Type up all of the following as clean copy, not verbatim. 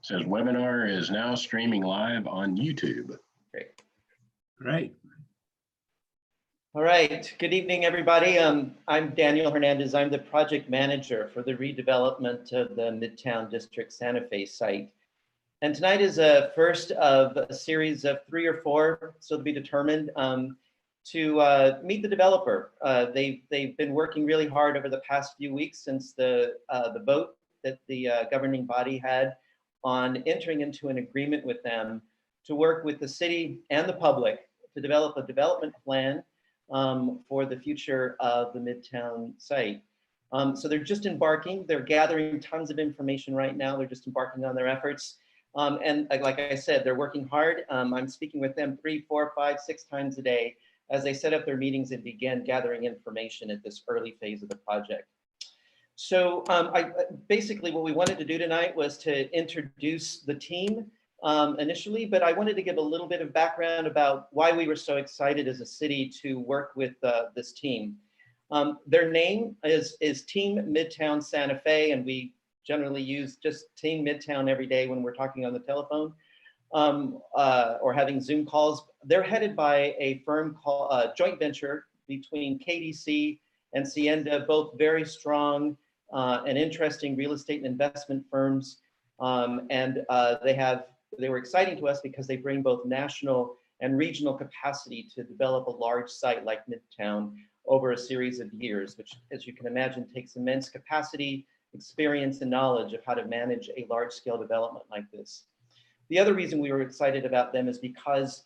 Says webinar is now streaming live on YouTube. Great. Right. All right. Good evening, everybody. I'm Daniel Hernandez. I'm the project manager for the redevelopment of the Midtown District Santa Fe site. And tonight is a first of a series of 3 or 4, still to be determined, to meet the developer. They've been working really hard over the past few weeks since the vote that the governing body had on entering into an agreement with them to work with the city and the public to develop a development plan for the future of the Midtown site. So they're just embarking. They're gathering tons of information right now. They're just embarking on their efforts. And like I said, they're working hard. I'm speaking with them 3, 4, 5, 6 times a day as they set up their meetings and begin gathering information at this early phase of the project. So basically what we wanted to do tonight was to introduce the team initially, but I wanted to give a little bit of background about why we were so excited as a city to work with this team. Their name is Team Midtown Santa Fe, and we generally use just Team Midtown every day when we're talking on the telephone or having Zoom calls. They're headed by a firm called joint venture between KDC and Sienda, both very strong and interesting real estate and investment firms. They were exciting to us because they bring both national and regional capacity to develop a large site like Midtown over a series of years, which, as you can imagine, takes immense capacity, experience, and knowledge of how to manage a large-scale development like this. The other reason we were excited about them is because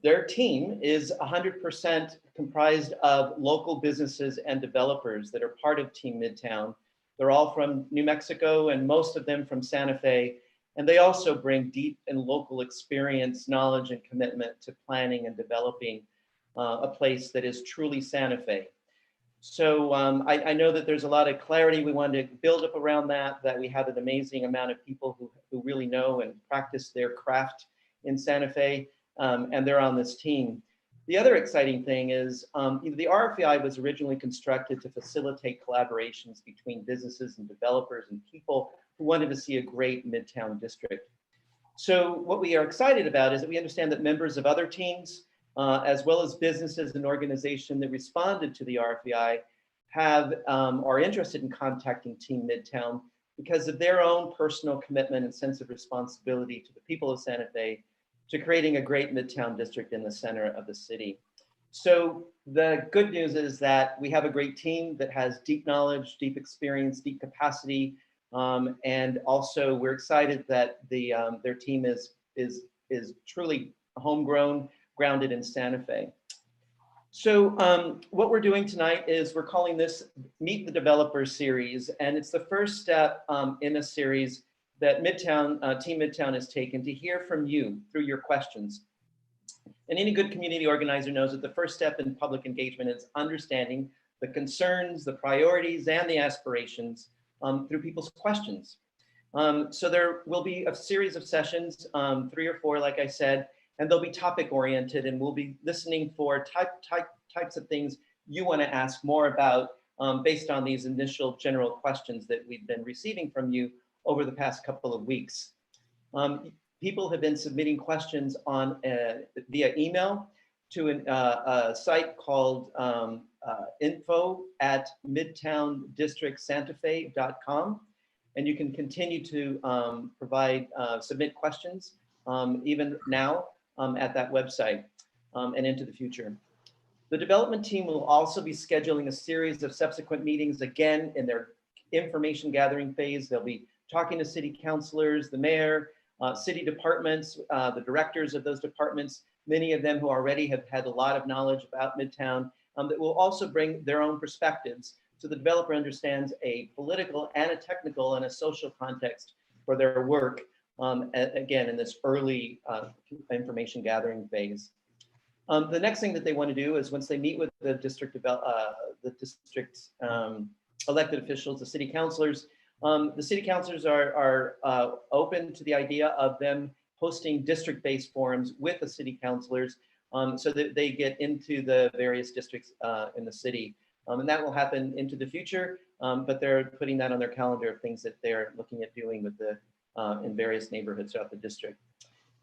their team is 100% comprised of local businesses and developers that are part of Team Midtown. They're all from New Mexico and most of them from Santa Fe. And they also bring deep and local experience, knowledge, and commitment to planning and developing a place that is truly Santa Fe. So I know that there's a lot of clarity. We wanted to build up around that we have an amazing amount of people who really know and practice their craft in Santa Fe, and they're on this team. The other exciting thing is the RFI was originally constructed to facilitate collaborations between businesses and developers and people who wanted to see a great Midtown district. So what we are excited about is that we understand that members of other teams, as well as businesses and organizations that responded to the RFI are interested in contacting Team Midtown because of their own personal commitment and sense of responsibility to the people of Santa Fe to creating a great Midtown district in the center of the city. So the good news is that we have a great team that has deep knowledge, deep experience, deep capacity, and also we're excited that their team is truly homegrown, grounded in Santa Fe. So what we're doing tonight is we're calling this Meet the Developer series, and it's the first step in a series that Team Midtown has taken to hear from you through your questions. And any good community organizer knows that the first step in public engagement is understanding the concerns, the priorities, and the aspirations through people's questions. So there will be a series of sessions, 3 or 4, like I said, and they'll be topic oriented, and we'll be listening for types of things you want to ask more about based on these initial general questions that we've been receiving from you over the past couple of weeks. People have been submitting questions via email to a site called info@midtowndistrictsantafe.com, and you can continue to submit questions even now at that website and into the future. The development team will also be scheduling a series of subsequent meetings again in their information gathering phase. They'll be talking to city councilors, the mayor, city departments, the directors of those departments, many of them who already have had a lot of knowledge about Midtown, that will also bring their own perspectives so the developer understands a political and a technical and a social context for their work, again, in this early information gathering phase. The next thing that they want to do is once they meet with the district elected officials, the city councilors are open to the idea of them hosting district-based forums with the city councilors so that they get into the various districts in the city. And that will happen into the future, but they're putting that on their calendar of things that they're looking at doing with the in various neighborhoods throughout the district.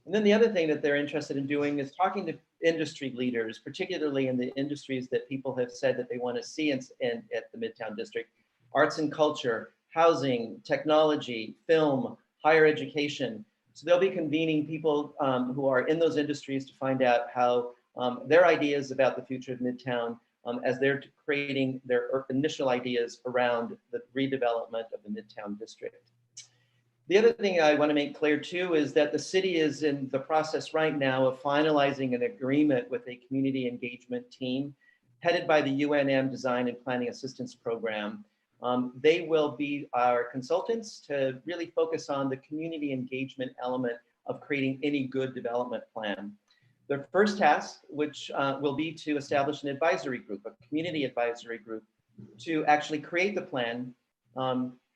And then the other thing that they're interested in doing is talking to industry leaders, particularly in the industries that people have said that they want to see at the Midtown District: arts and culture, housing, technology, film, higher education. So they'll be convening people who are in those industries to find out how their ideas about the future of Midtown, as they're creating their initial ideas around the redevelopment of the Midtown District. The other thing I want to make clear too is that the city is in the process right now of finalizing an agreement with a community engagement team headed by the UNM Design and Planning Assistance Program. They will be our consultants to really focus on the community engagement element of creating any good development plan. Their first task, which will be to establish an advisory group, a community advisory group, to actually create the plan,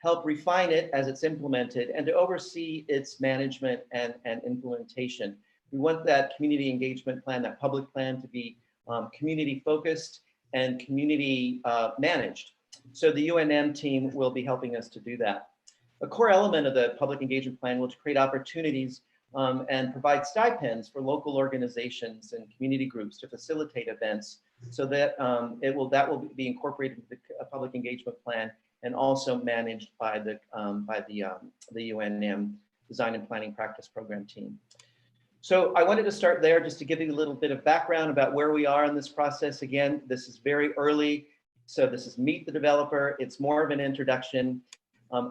help refine it as it's implemented, and to oversee its management and implementation. We want that community engagement plan, that public plan, to be community focused and community managed. So the UNM team will be helping us to do that. A core element of the public engagement plan will create opportunities and provide stipends for local organizations and community groups to facilitate events, so that that will be incorporated into the public engagement plan and also managed by the UNM Design and Planning Practice Program team. So I wanted to start there just to give you a little bit of background about where we are in this process. Again, this is very early. So this is Meet the Developer. It's more of an introduction.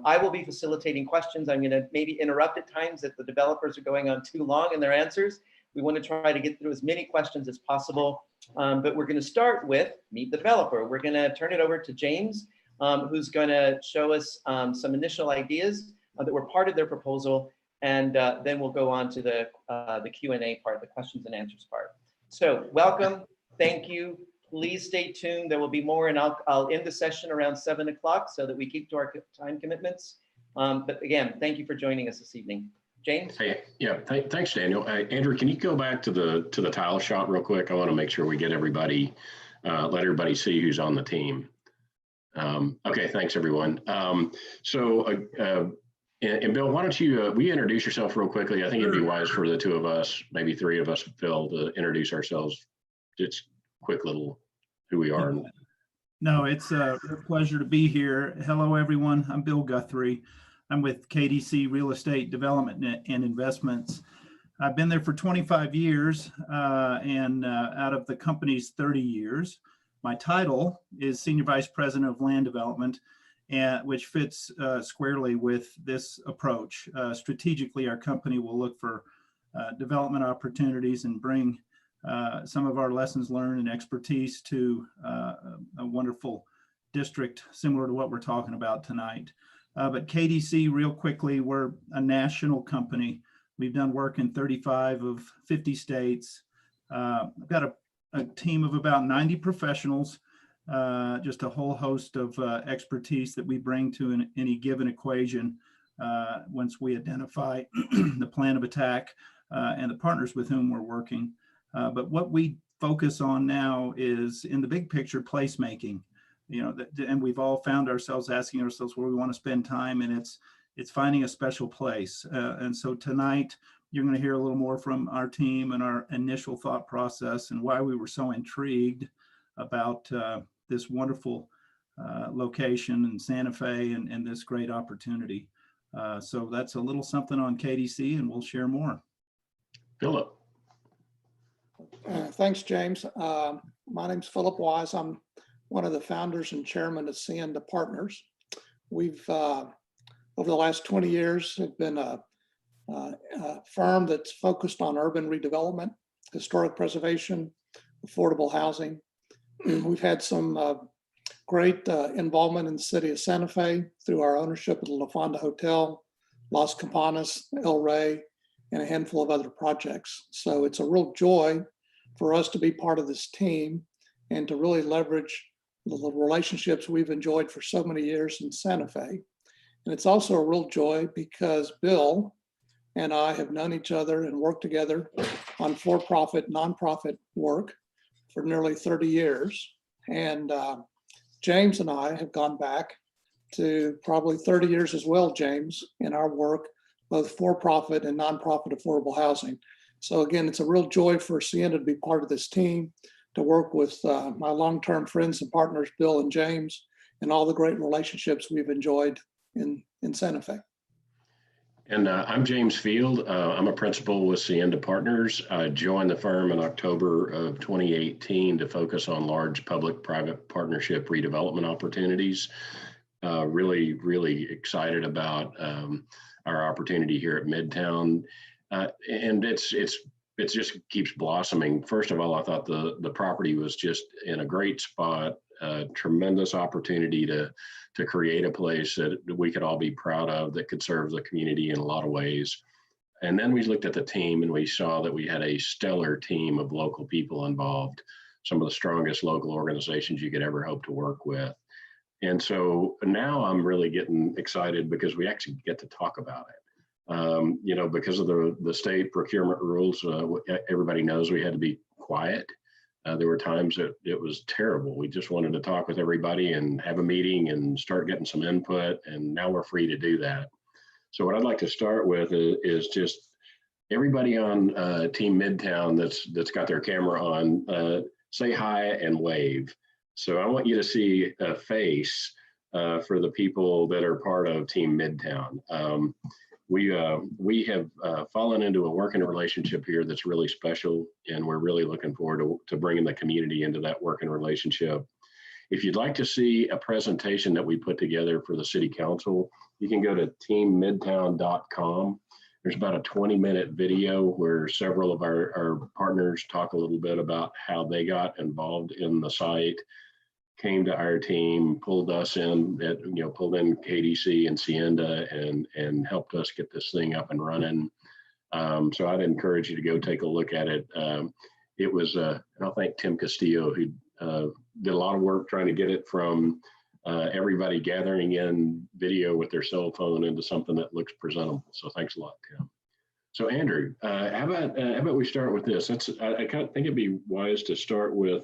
I will be facilitating questions. I'm going to maybe interrupt at times if the developers are going on too long in their answers. We want to try to get through as many questions as possible. But we're going to start with Meet the Developer. We're going to turn it over to James, who's going to show us some initial ideas that were part of their proposal. And then we'll go on to the Q&A part, the questions and answers part. So welcome. Thank you. Please stay tuned. There will be more, and I'll end the session around 7 o'clock so that we keep to our time commitments. But again, thank you for joining us this evening. James? Hey, yeah, thanks, Daniel. Andrew, can you go back to the tile shot real quick? I want to make sure we get everybody, let everybody see who's on the team. Okay, thanks, everyone. And Bill, why don't you, will you introduce yourself real quickly? I think it'd be wise for the two of us, maybe three of us, Phil, to introduce ourselves. Just quick little who we are. No, it's a pleasure to be here. Hello, everyone. I'm Bill Guthrie. I'm with KDC Real Estate Development and Investments. I've been there for 25 years and out of the company's 30 years. My title is Senior Vice President of Land Development, which fits squarely with this approach. Strategically, our company will look for development opportunities and bring some of our lessons learned and expertise to a wonderful district similar to what we're talking about tonight. But KDC, real quickly, we're a national company. We've done work in 35 of 50 states. I've got a team of about 90 professionals, just a whole host of expertise that we bring to any given equation once we identify the plan of attack and the partners with whom we're working. But what we focus on now is, in the big picture, placemaking. You know, and we've all found ourselves asking ourselves where we want to spend time, and it's finding a special place. And so tonight, you're going to hear a little more from our team and our initial thought process and why we were so intrigued about this wonderful location in Santa Fe and this great opportunity. So that's a little something on KDC, and we'll share more. Philip. Thanks, James. My name's Philip Wise. I'm one of the founders and chairman of Sienda Partners. We've, over the last 20 years, have been a firm that's focused on urban redevelopment, historic preservation, affordable housing. We've had some great involvement in the city of Santa Fe through our ownership of the La Fonda Hotel, Las Campanas, El Rey, and a handful of other projects. So it's a real joy for us to be part of this team and to really leverage the relationships we've enjoyed for so many years in Santa Fe. And it's also a real joy because Bill and I have known each other and worked together on for-profit, nonprofit work for nearly 30 years. And James and I have gone back to probably 30 years as well, James, in our work both for-profit and nonprofit affordable housing. So again, it's a real joy for Sienna to be part of this team, to work with my long-term friends and partners, Bill and James, and all the great relationships we've enjoyed in Santa Fe. And I'm James Field. I'm a principal with Sienda Partners. I joined the firm in October of 2018 to focus on large public-private partnership redevelopment opportunities. Really, really excited about our opportunity here at Midtown. And it just keeps blossoming. First of all, I thought the property was just in a great spot, tremendous opportunity to create a place that we could all be proud of, that could serve the community in a lot of ways. And then we looked at the team and we saw that we had a stellar team of local people involved, some of the strongest local organizations you could ever hope to work with. And so now I'm really getting excited because we actually get to talk about it. You know, because of the state procurement rules, everybody knows we had to be quiet. There were times that it was terrible. We just wanted to talk with everybody and have a meeting and start getting some input. And now we're free to do that. So what I'd like to start with is just everybody on Team Midtown that's got their camera on, say hi and wave. So I want you to see a face for the people that are part of Team Midtown. We have fallen into a working relationship here that's really special, and we're really looking forward to bringing the community into that working relationship. If you'd like to see a presentation that we put together for the City Council, you can go to teammidtown.com. There's about a 20-minute video where several of our partners talk a little bit about how they got involved in the site, came to our team, pulled us in, pulled in KDC and Sienda and helped us get this thing up and running. So I'd encourage you to go take a look at it. It was, and I'll thank Tim Castillo, who did a lot of work trying to get it from everybody gathering in video with their cell phone into something that looks presentable. So thanks a lot, Tim. So Andrew, how about we start with this? I kind of think it'd be wise to start with,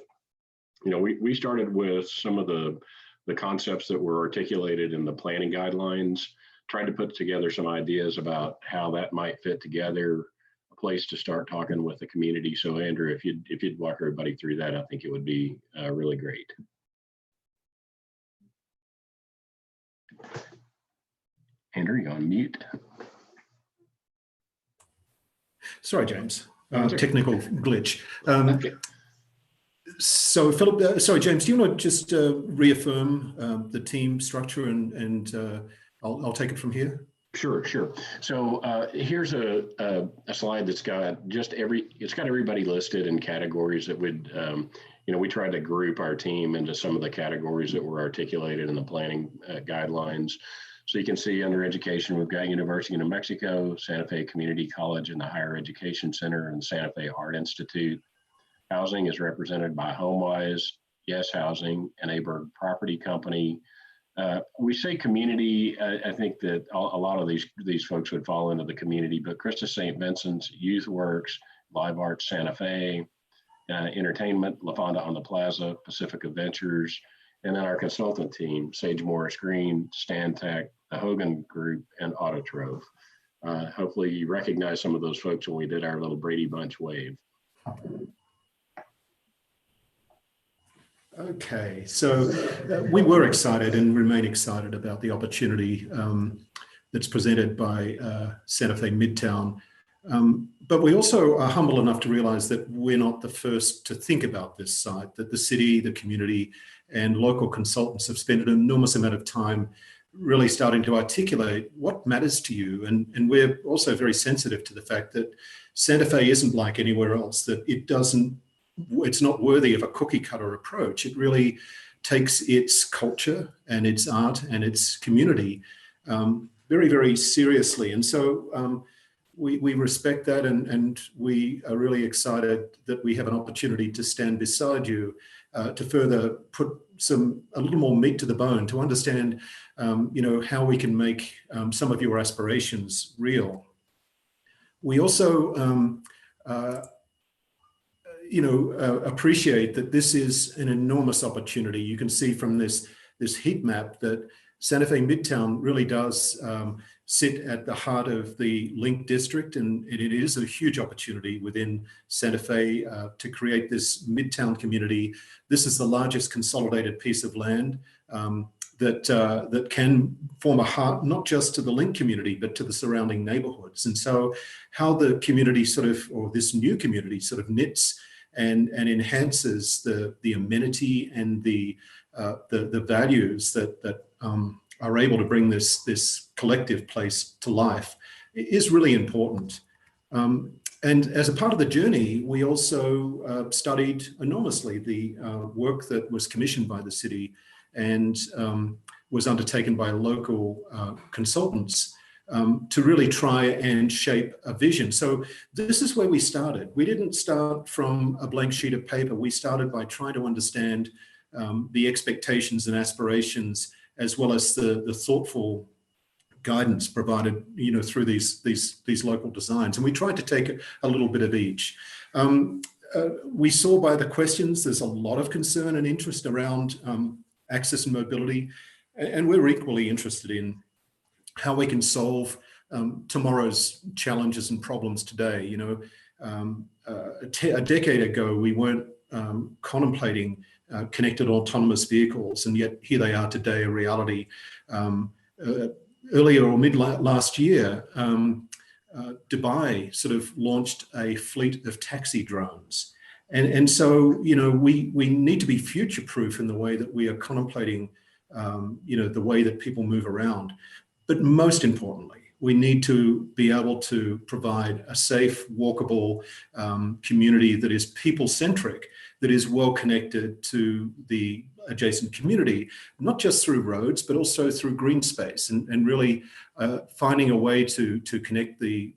you know, we started with some of the concepts that were articulated in the planning guidelines, tried to put together some ideas about how that might fit together, a place to start talking with the community. So Andrew, if you'd walk everybody through that, I think it would be really great. Andrew, you're on mute. Sorry, James. Technical glitch. Okay. So Philip, sorry, James, do you want to just reaffirm the team structure and I'll take it from here? Sure. So here's a slide that's got it's got everybody listed in categories that would, we tried to group our team into some of the categories that were articulated in the planning guidelines. So you can see under education, we've got University of New Mexico, Santa Fe Community College and the Higher Education Center, and Santa Fe Art Institute. Housing is represented by HomeWise, Yes Housing, and Aberg Property Company. We say community, I think that a lot of these folks would fall into the community, but Christus St. Vincent's, YouthWorks, Live Arts Santa Fe, Entertainment, La Fonda on the Plaza, Pacifica Ventures, and then our consultant team, Sage Morris Green, Stantec, the Hogan Group, and Autotrove. Hopefully you recognize some of those folks when we did our little Brady Bunch wave. Okay, so we were excited and remain excited about the opportunity that's presented by Santa Fe Midtown. But we also are humble enough to realize that we're not the first to think about this site, that the city, the community, and local consultants have spent an enormous amount of time really starting to articulate what matters to you. And we're also very sensitive to the fact that Santa Fe isn't like anywhere else, that it's not worthy of a cookie cutter approach. It really takes its culture and its art and its community very, very seriously. And so we respect that, and we are really excited that we have an opportunity to stand beside you to further put a little more meat to the bone, to understand how we can make some of your aspirations real. We also appreciate that this is an enormous opportunity. You can see from this heat map that Santa Fe Midtown really does sit at the heart of the Link District, and it is a huge opportunity within Santa Fe to create this Midtown community. This is the largest consolidated piece of land that can form a heart, not just to the Link community, but to the surrounding neighborhoods. And so how the community or this new community knits and enhances the amenity and the values that are able to bring this collective place to life is really important. And as a part of the journey, we also studied enormously the work that was commissioned by the city and was undertaken by local consultants to really try and shape a vision. So this is where we started. We didn't start from a blank sheet of paper. We started by trying to understand the expectations and aspirations, as well as the thoughtful guidance provided, through these local designs. And we tried to take a little bit of each. We saw by the questions, there's a lot of concern and interest around access and mobility. And we're equally interested in how we can solve tomorrow's challenges and problems today. A decade ago, we weren't contemplating connected autonomous vehicles, and yet here they are today, a reality. Earlier or mid last year, Dubai launched a fleet of taxi drones. And so, we need to be future-proof in the way that we are contemplating, the way that people move around. But most importantly, we need to be able to provide a safe, walkable community that is people-centric, that is well connected to the adjacent community, not just through roads, but also through green space, and really finding a way to connect the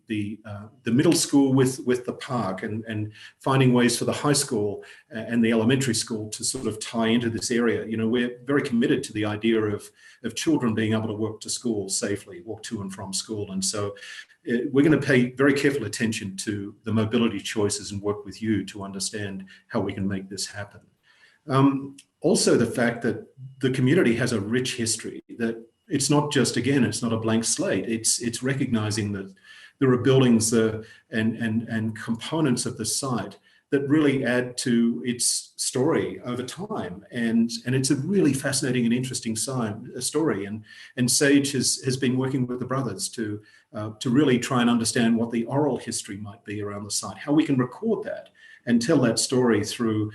middle school with the park, and finding ways for the high school and the elementary school to tie into this area. We're very committed to the idea of children being able to walk to school safely, walk to and from school. And so we're going to pay very careful attention to the mobility choices and work with you to understand how we can make this happen. Also, the fact that the community has a rich history, that it's not just, again, it's not a blank slate. It's recognizing that there are buildings and components of the site that really add to its story over time. And it's a really fascinating and interesting story. And Sage has been working with the brothers to really try and understand what the oral history might be around the site, how we can record that and tell that story through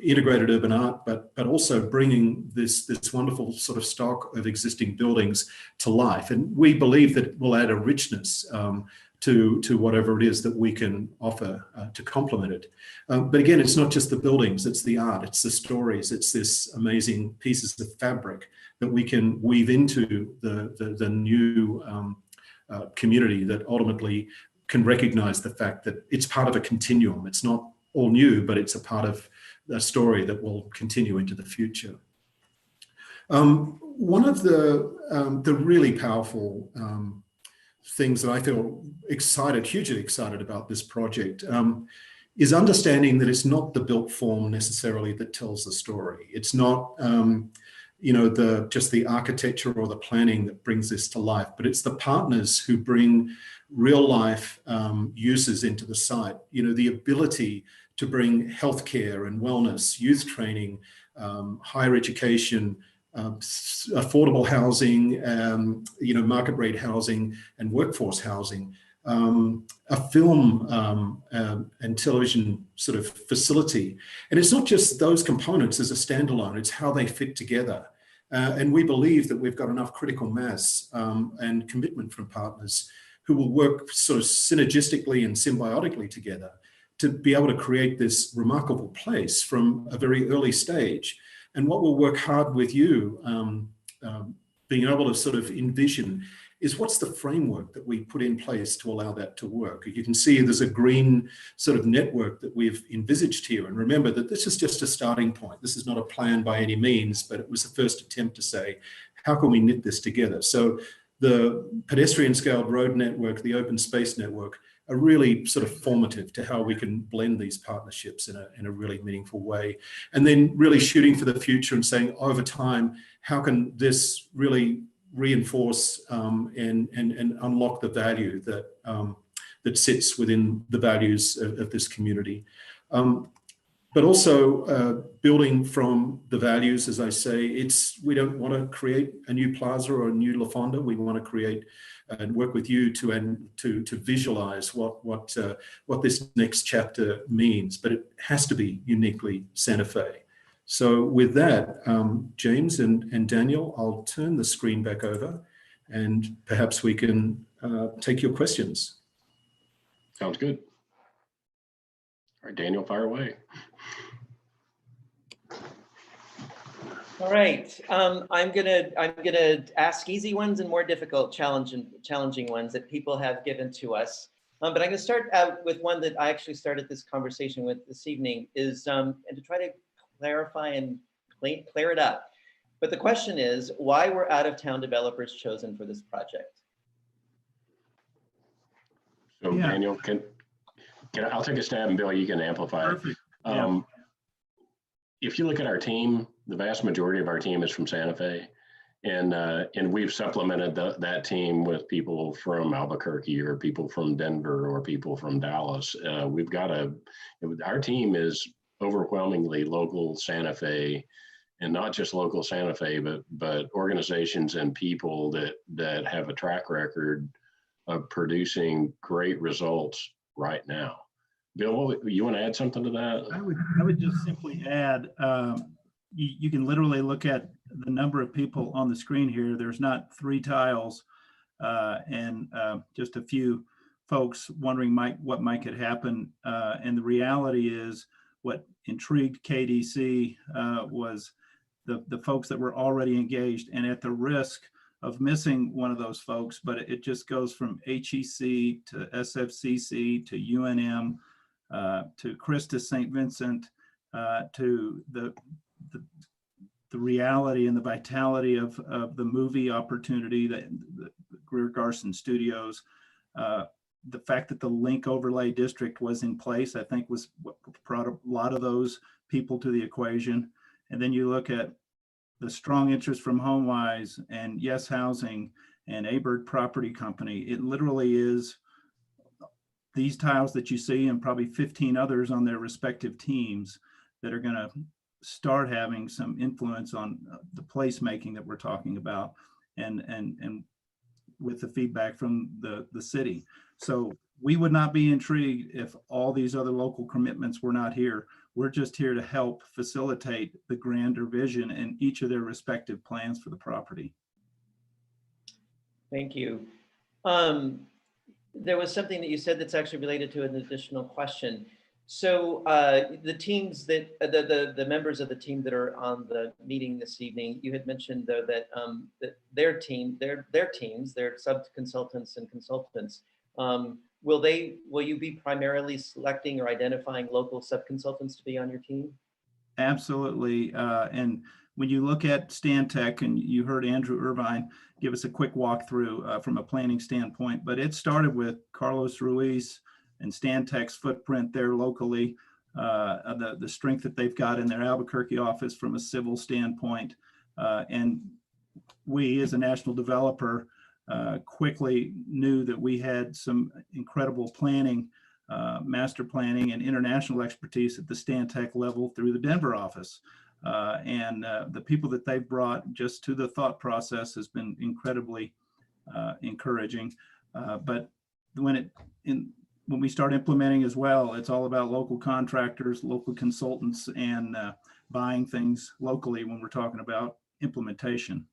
integrated urban art, but also bringing this wonderful stock of existing buildings to life. And we believe that it will add a richness to whatever it is that we can offer to complement it. But again, it's not just the buildings, it's the art, it's the stories, it's this amazing pieces of fabric that we can weave into the new community that ultimately can recognize the fact that it's part of a continuum. It's not all new, but it's a part of a story that will continue into the future. One of the really powerful things that I feel hugely excited about this project is understanding that it's not the built form necessarily that tells the story. It's not just the architecture or the planning that brings this to life, but it's the partners who bring real life uses into the site. The ability to bring healthcare and wellness, youth training, higher education, affordable housing, market rate housing and workforce housing, a film and television facility. And it's not just those components as a standalone, it's how they fit together. And we believe that we've got enough critical mass and commitment from partners who will work synergistically and symbiotically together to be able to create this remarkable place from a very early stage. And what we'll work hard with you, being able to envision, is what's the framework that we put in place to allow that to work. You can see there's a green network that we've envisaged here. And remember that this is just a starting point. This is not a plan by any means, but it was the first attempt to say, how can we knit this together? So the pedestrian scaled road network, the open space network, are really formative to how we can blend these partnerships in a really meaningful way. And then really shooting for the future and saying over time, how can this really reinforce and unlock the value that that sits within the values of this community. But also building from the values, as I say, we don't want to create a new plaza or a new La Fonda. We want to create and work with you to visualize what this next chapter means. But it has to be uniquely Santa Fe. So with that, James and Daniel, I'll turn the screen back over, and perhaps we can take your questions. Sounds good. All right, Daniel, fire away. All right, I'm gonna ask easy ones and more difficult, challenging ones that people have given to us. But I'm gonna start out with one that I actually started this conversation with this evening, and to try to clarify and clear it up. But the question is, why were out-of-town developers chosen for this project? So Yeah. Daniel, I'll take a stab, and Bill, you can amplify. Perfect. Yeah. If you look at our team, the vast majority of our team is from Santa Fe, and we've supplemented that team with people from Albuquerque or people from Denver or people from Dallas. Our team is overwhelmingly local Santa Fe, and not just local Santa Fe, but organizations and people that have a track record of producing great results right now. Bill, you want to add something to that? I would just simply add, you can literally look at the number of people on the screen here. There's not 3 tiles and just a few folks wondering what might could happen. And the reality is, what intrigued KDC was the folks that were already engaged, and at the risk of missing one of those folks, but it just goes from HEC to SFCC to UNM to Christus St. Vincent to the reality and the vitality of the movie opportunity, that the Greer Garson Studios. The fact that the link overlay district was in place, I think, was what brought a lot of those people to the equation. And then you look at the strong interest from HomeWise and Yes Housing and Abird Property Company. It literally is these tiles that you see and probably 15 others on their respective teams that are going to start having some influence on the placemaking that we're talking about, and with the feedback from the city. So we would not be intrigued if all these other local commitments were not here. We're just here to help facilitate the grander vision in each of their respective plans for the property. Thank you. There was something that you said that's actually related to an additional question. So the teams that the members of the team that are on the meeting this evening, you had mentioned though that their teams, their sub-consultants and consultants, will you be primarily selecting or identifying local sub-consultants to be on your team? Absolutely. And when you look at Stantec, and you heard Andrew Irvine give us a quick walkthrough from a planning standpoint, but it started with Carlos Ruiz and Stantec's footprint there locally, the strength that they've got in their Albuquerque office from a civil standpoint. And we, as a national developer, quickly knew that we had some incredible planning, master planning and international expertise at the Stantec level through the Denver office. And the people that they've brought just to the thought process has been incredibly encouraging. But when we start implementing as well, it's all about local contractors, local consultants, and buying things locally when we're talking about implementation.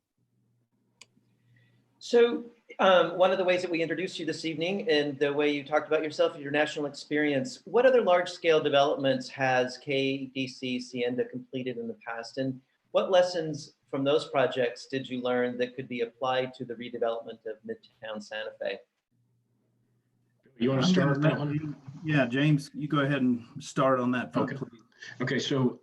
So one of the ways that we introduced you this evening and the way you talked about yourself and your national experience, what other large scale developments has KDC Sienda completed in the past? And what lessons from those projects did you learn that could be applied to the redevelopment of Midtown Santa Fe? You want to start with that one? Yeah, James, you go ahead and start on that front, Okay. please. Okay, so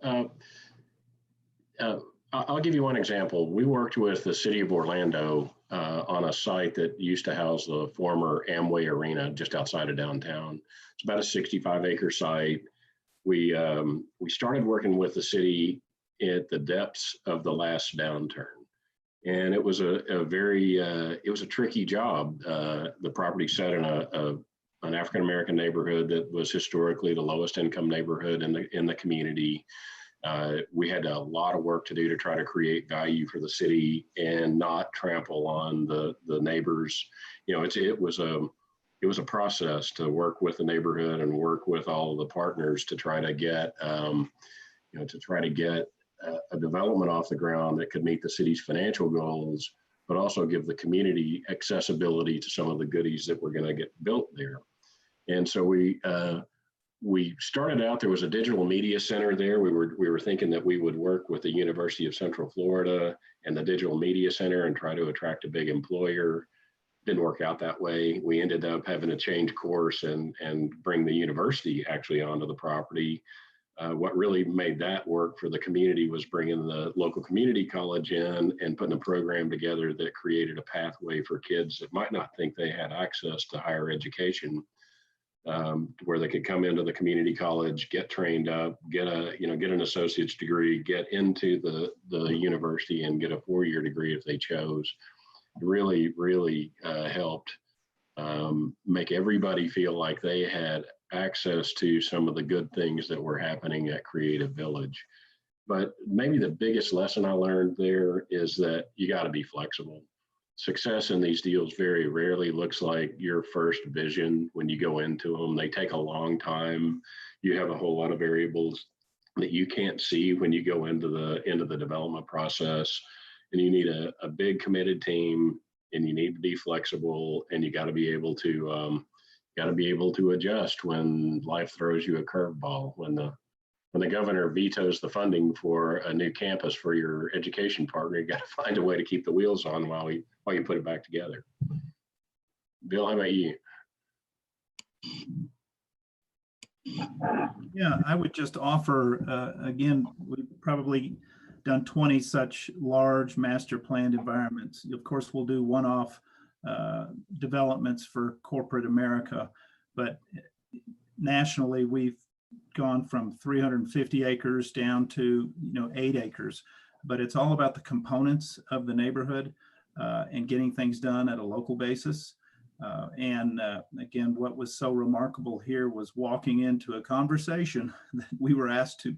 I'll give you one example. We worked with the city of Orlando on a site that used to house the former Amway Arena just outside of downtown. It's about a 65-acre site. We started working with the city at the depths of the last downturn. And it was a very, it was a tricky job. The property sat in an African-American neighborhood that was historically the lowest income neighborhood in the community. We had a lot of work to do to try to create value for the city and not trample on the neighbors. You know, it was a process to work with the neighborhood and work with all of the partners to try to get a development off the ground that could meet the city's financial goals, but also give the community accessibility to some of the goodies that were going to get built there. And so we started out, there was a digital media center there. We were thinking that we would work with the University of Central Florida and the digital media center and try to attract a big employer. Didn't work out that way. We ended up having to change course and bring the university actually onto the property. What really made that work for the community was bringing the local community college in and putting a program together that created a pathway for kids that might not think they had access to higher education, where they could come into the community college, get trained up, get an associate's degree, get into the university and get a 4-year degree if they chose. Really, really helped make everybody feel like they had access to some of the good things that were happening at Creative Village. But maybe the biggest lesson I learned there is that you got to be flexible. Success in these deals very rarely looks like your first vision when you go into them. They take a long time. You have a whole lot of variables that you can't see when you go into the development process. And you need a big committed team, and you need to be flexible, and you got to be able to adjust when life throws you a curveball. When the governor vetoes the funding for a new campus for your education partner, you got to find a way to keep the wheels on while you put it back together. Bill, how about you? Yeah, I would just offer, again, we've probably done 20 such large master planned environments. Of course, we'll do one-off developments for corporate America, but nationally, we've gone from 350 acres down to 8 acres. But it's all about the components of the neighborhood and getting things done at a local basis. Again, what was so remarkable here was walking into a conversation that we were asked to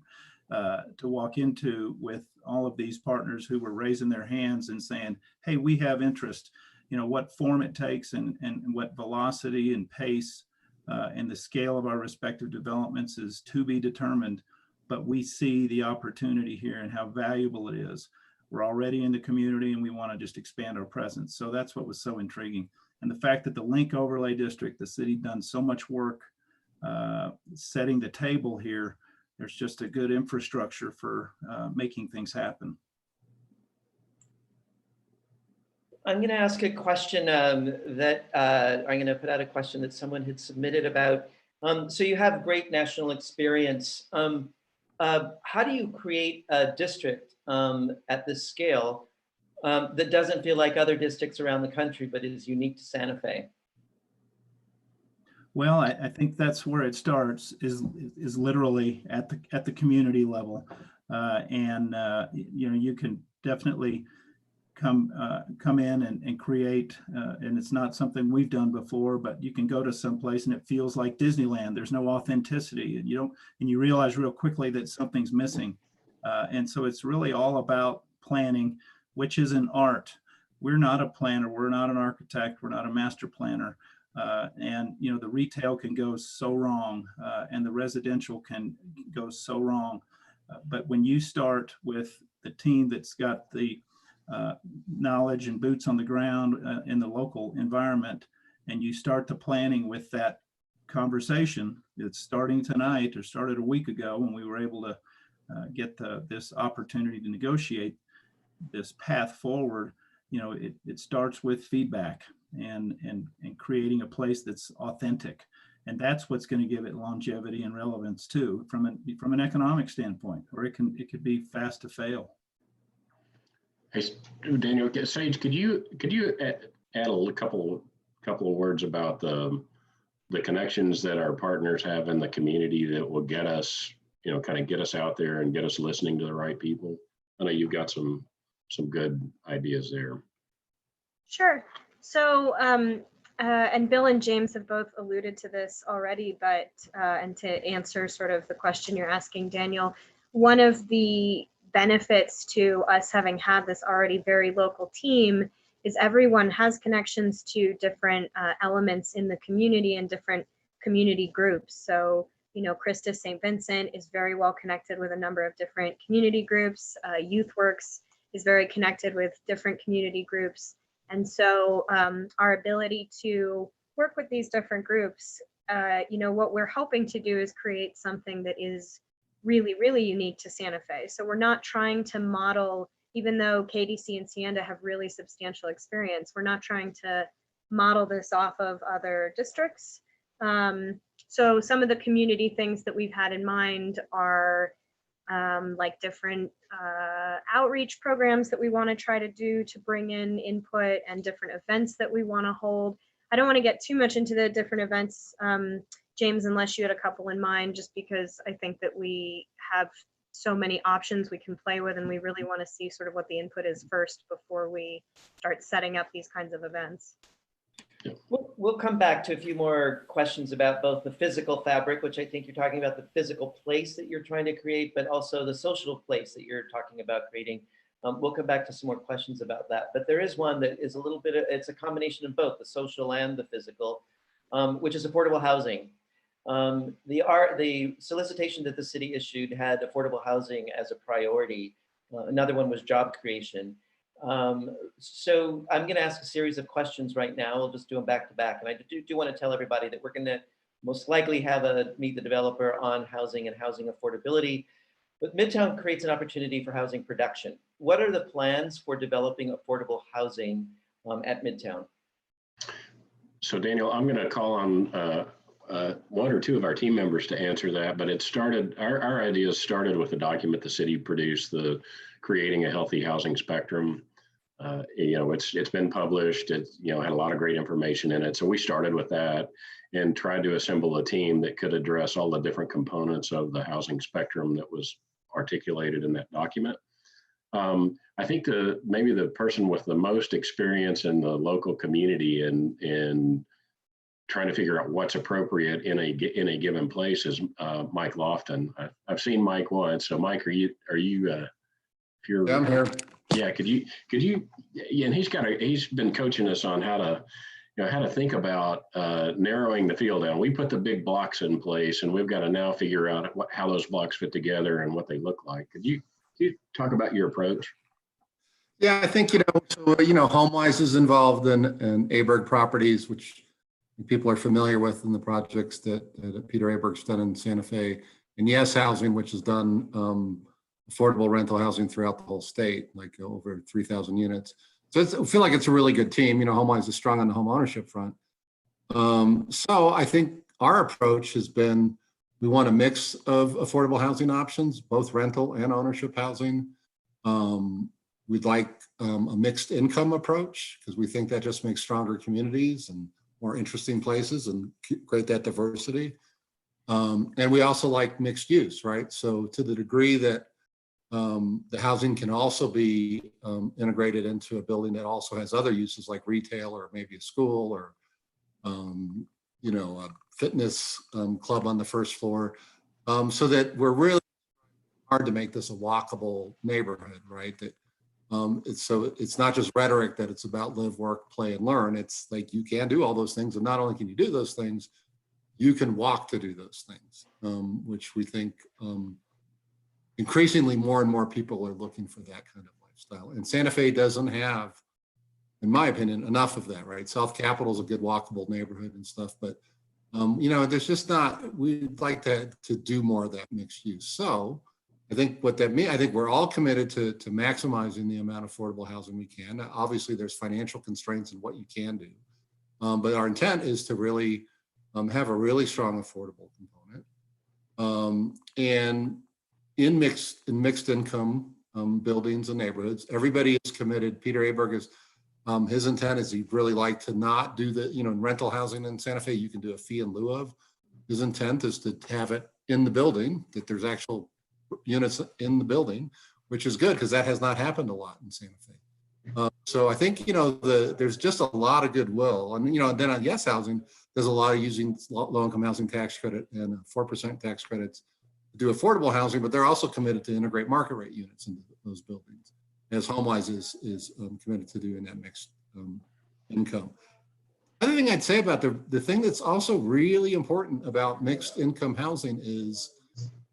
walk into with all of these partners who were raising their hands and saying, hey, we have interest. What form it takes and what velocity and pace and the scale of our respective developments is to be determined. But we see the opportunity here and how valuable it is. We're already in the community and we want to just expand our presence. So that's what was so intriguing. And the fact that the Link Overlay District, the city done so much work setting the table here. There's just a good infrastructure for making things happen. I'm going to ask a question I'm going to put out a question that someone had submitted about. So you have great national experience. How do you create a district at this scale that doesn't feel like other districts around the country, but is unique to Santa Fe? Well, I think that's where it starts is literally at the community level, you can definitely come in and create, and it's not something we've done before, but you can go to some place and it feels like Disneyland. There's no authenticity, and you realize real quickly that something's missing, and so it's really all about planning, which is an art. We're not a planner, we're not an architect, we're not a master planner. The retail can go so wrong, and the residential can go so wrong. But when you start with the team that's got the knowledge and boots on the ground in the local environment, and you start the planning with that conversation, it's starting tonight or started a week ago when we were able to get this opportunity to negotiate this path forward. It starts with feedback and creating a place that's authentic, and that's what's going to give it longevity and relevance too, from an economic standpoint, or it could be fast to fail. Hey, Daniel, Sage, could you add a couple of words about the connections that our partners have in the community that will get us, kind of get us out there and get us listening to the right people? I know you've got some some good ideas there. Sure. So, and Bill and James have both alluded to this already, but, and to answer sort of the question you're asking, Daniel, one of the benefits to us having had this already very local team is everyone has connections to different elements in the community and different community groups. So, you know, Christus St. Vincent is very well connected with a number of different community groups. YouthWorks is very connected with different community groups. And so our ability to work with these different groups, you know, what we're hoping to do is create something that is really, really unique to Santa Fe. So we're not trying to model, even though KDC and Sienda have really substantial experience, we're not trying to model this off of other districts. So some of the community things that we've had in mind are like different outreach programs that we want to try to do to bring in input, and different events that we want to hold. I don't want to get too much into the different events, James, unless you had a couple in mind, just because I think that we have so many options we can play with, and we really want to see sort of what the input is first before we start setting up these kinds of events. We'll come back to a few more questions about both the physical fabric, which I think you're talking about the physical place that you're trying to create, but also the social place that you're talking about creating. We'll come back to some more questions about that. But there is one that is a little bit, it's a combination of both the social and the physical, which is affordable housing. The solicitation that the city issued had affordable housing as a priority. Another one was job creation. So I'm going to ask a series of questions right now. We'll just do them back to back. And I do want to tell everybody that we're going to most likely have a meet the developer on housing and housing affordability. But Midtown creates an opportunity for housing production. What are the plans for developing affordable housing at Midtown? So Daniel, I'm going to call on one or two of our team members to answer that, but it started, our ideas started with a document the city produced, the Creating a Healthy Housing Spectrum. You know, it's been published. It, you know, had a lot of great information in it. So we started with that and tried to assemble a team that could address all the different components of the housing spectrum that was articulated in that document. I think maybe the person with the most experience in the local community in trying to figure out what's appropriate in a given place is Mike Lofton. I've seen Mike once. So Mike, are you if you're, yeah, I'm here. Yeah, could you, yeah, and he's been coaching us on how to think about narrowing the field down. We put the big blocks in place, and we've got to now figure out how those blocks fit together and what they look like. Could you talk about your approach? Yeah, I think, HomeWise is involved in Aberg Properties, which people are familiar with in the projects that Peter Aberg's done in Santa Fe, and Yes Housing, which has done affordable rental housing throughout the whole state, like over 3,000 units. So I feel like it's a really good team. HomeWise is strong on the home ownership front. So I think our approach has been, we want a mix of affordable housing options, both rental and ownership housing. We'd like a mixed income approach, because we think that just makes stronger communities and more interesting places and create that diversity. And we also like mixed use, right? So to the degree that the housing can also be integrated into a building that also has other uses like retail or maybe a school or, a fitness club on the first floor, so that we're really hard to make this a walkable neighborhood, right? That it's not just rhetoric that it's about live, work, play, and learn. It's like you can do all those things, and not only can you do those things, you can walk to do those things, which we think increasingly more and more people are looking for that kind of lifestyle. And Santa Fe doesn't have, in my opinion, enough of that, right? South Capitol is a good walkable neighborhood and stuff, but there's just not, we'd like to do more of that mixed use. So I think what that means, I think we're all committed to maximizing the amount of affordable housing we can. Obviously there's financial constraints in what you can do. But our intent is to really have a really strong affordable component. And in mixed income buildings and neighborhoods, everybody is committed. Peter Aberg is, his intent is he'd really like to not do the, in rental housing in Santa Fe, you can do a fee in lieu of. His intent is to have it in the building, that there's actual units in the building which is good because that has not happened a lot in Santa Fe. So I think, there's just a lot of goodwill. And, then on Yes Housing, there's a lot of using low-income housing tax credit and 4% tax credits to do affordable housing, but they're also committed to integrate market rate units into those buildings, as HomeWise is committed to doing that mixed income. Other thing I'd say about the thing that's also really important about mixed income housing is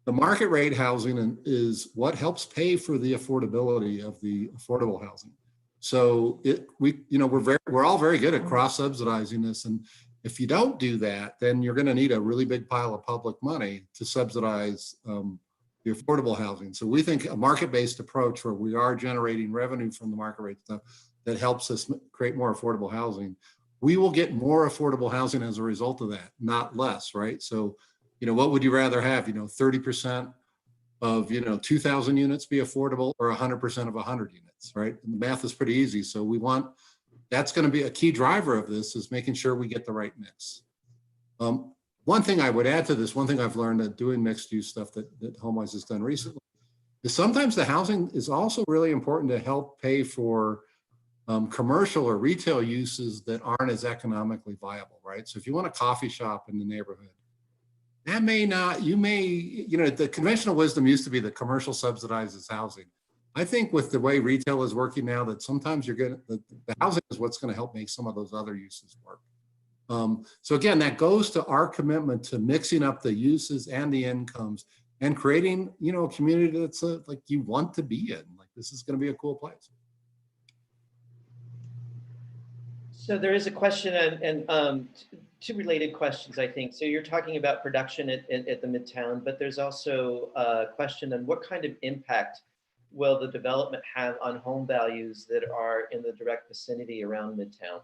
the market rate housing is what helps pay for the affordability of the affordable housing. So we're all very good at cross subsidizing this, and if you don't do that, then you're going to need a really big pile of public money to subsidize the affordable housing. So we think a market-based approach where we are generating revenue from the market rate stuff that helps us create more affordable housing. We will get more affordable housing as a result of that, not less, right? So, what would you rather have? 30% of 2,000 units be affordable, or 100% of 100 units, right? And the math is pretty easy. So that's going to be a key driver of this, is making sure we get the right mix. One thing I would add to this, one thing I've learned that doing mixed use stuff that HomeWise has done recently, is sometimes the housing is also really important to help pay for commercial or retail uses that aren't as economically viable, right? So if you want a coffee shop in the neighborhood, that may not, the conventional wisdom used to be that commercial subsidizes housing. I think with the way retail is working now, that sometimes the housing is what's going to help make some of those other uses work. So again, that goes to our commitment to mixing up the uses and the incomes and creating, a community that's like you want to be in. Like, this is going to be a cool place. So there is a question and two related questions, I think. So you're talking about production at the Midtown, but there's also a question on what kind of impact will the development have on home values that are in the direct vicinity around Midtown,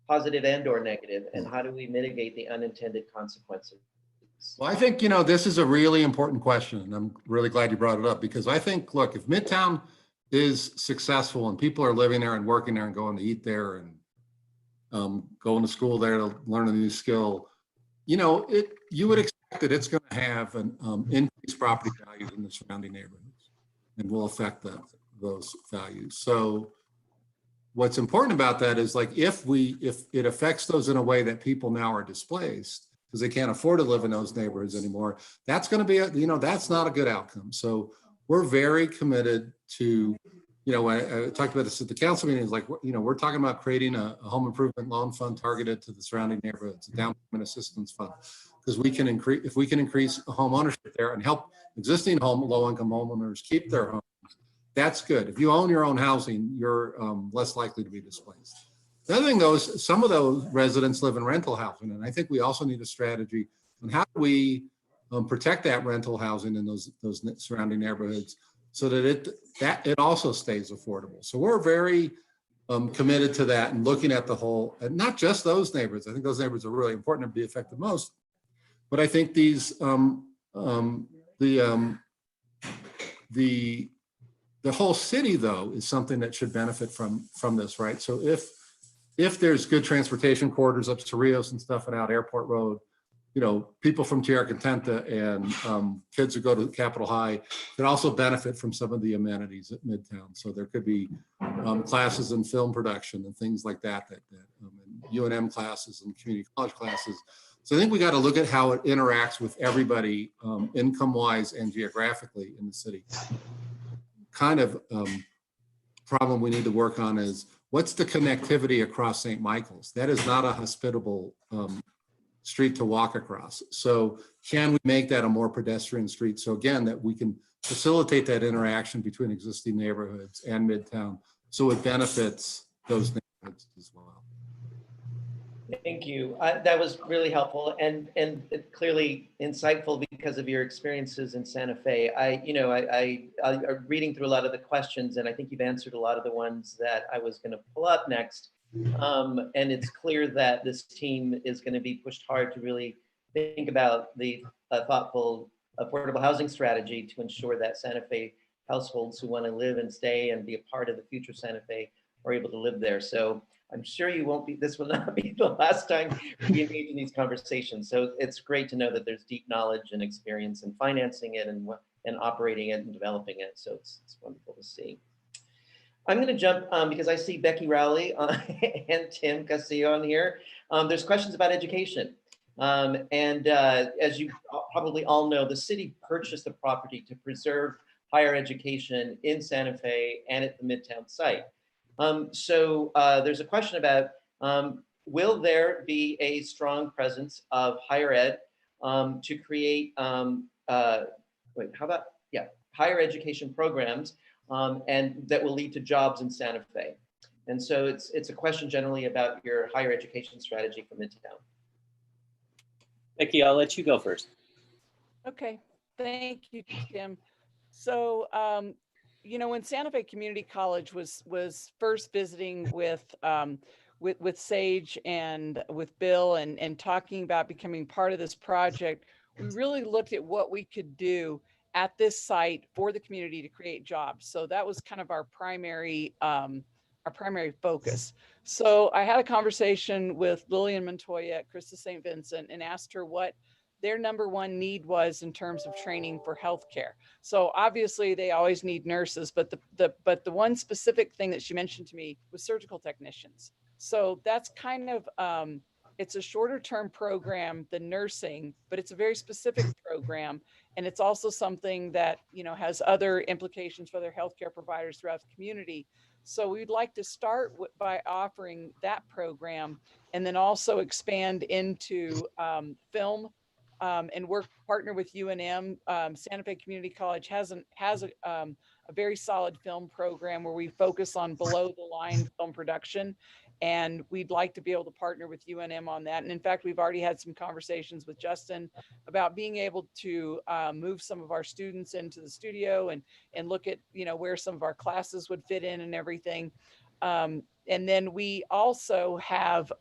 positive and or negative, and how do we mitigate the unintended consequences? Well, I think, this is a really important question, and I'm really glad you brought it up, because I think, look, if Midtown is successful and people are living there and working there and going to eat there and going to school there to learn a new skill, you would expect that it's going to have an increased property values in the surrounding neighborhoods and will affect those values. So what's important about that is, like, if it affects those in a way that people now are displaced because they can't afford to live in those neighborhoods anymore, that's going to be that's not a good outcome. So we're very committed to, I talked about this at the council meeting, is like, we're talking about creating a home improvement loan fund targeted to the surrounding neighborhoods, a down payment assistance fund, because if we can increase home ownership there and help existing low-income homeowners keep their homes, that's good. If you own your own housing, you're less likely to be displaced. The other thing, though, is some of those residents live in rental housing, and I think we also need a strategy on how do we protect that rental housing in those surrounding neighborhoods, so that it also stays affordable. So we're very committed to that and looking at the whole, and not just those neighborhoods. I think those neighborhoods are really important to be affected most. But I think these the whole city, though, is something that should benefit from this, right? So if there's good transportation corridors up to Rios and stuff and out Airport Road, people from Tierra Contenta and kids who go to Capitol High can also benefit from some of the amenities at Midtown. So there could be classes in film production and things like that, UNM classes and community college classes. So I think we got to look at how it interacts with everybody, income-wise and geographically in the city. Kind of problem we need to work on is, what's the connectivity across St. Michael's? That is not a hospitable street to walk across. So can we make that a more pedestrian street? So again, that we can facilitate that interaction between existing neighborhoods and Midtown, so it benefits those neighborhoods as well. Thank you. That was really helpful and clearly insightful because of your experiences in Santa Fe. I'm reading through a lot of the questions, and I think you've answered a lot of the ones that I was going to pull up next. And it's clear that this team is going to be pushed hard to really think about the thoughtful affordable housing strategy to ensure that Santa Fe households who want to live and stay and be a part of the future Santa Fe are able to live there. So I'm sure this will not be the last time we engage in these conversations. So it's great to know that there's deep knowledge and experience in financing it and and operating it and developing it. So it's wonderful to see. I'm going to jump because I see Becky Rowley and Tim Castillo on here. There's questions about education. As you probably all know, the city purchased the property to preserve higher education in Santa Fe and at the Midtown site. So there's a question about, will there be a strong presence of higher ed to create, higher education programs and that will lead to jobs in Santa Fe? And so it's a question generally about your higher education strategy for Midtown. Becky, I'll let you go first. Okay, thank you, Tim. So, when Santa Fe Community College was first visiting with Sage and with Bill and talking about becoming part of this project, we really looked at what we could do at this site for the community to create jobs. So that was kind of our primary focus. So I had a conversation with Lillian Montoya at Christus St. Vincent and asked her what their number one need was in terms of training for healthcare. So obviously they always need nurses, but the one specific thing that she mentioned to me was surgical technicians. So that's kind of, it's a shorter term program than nursing, but it's a very specific program. And it's also something that, has other implications for other healthcare providers throughout the community. So we'd like to start by offering that program and then also expand into film and partner with UNM. Santa Fe Community College has a very solid film program where we focus on below the line film production. And we'd like to be able to partner with UNM on that. And in fact, we've already had some conversations with Justin about being able to move some of our students into the studio and look at, where some of our classes would fit in and everything. And then we also have,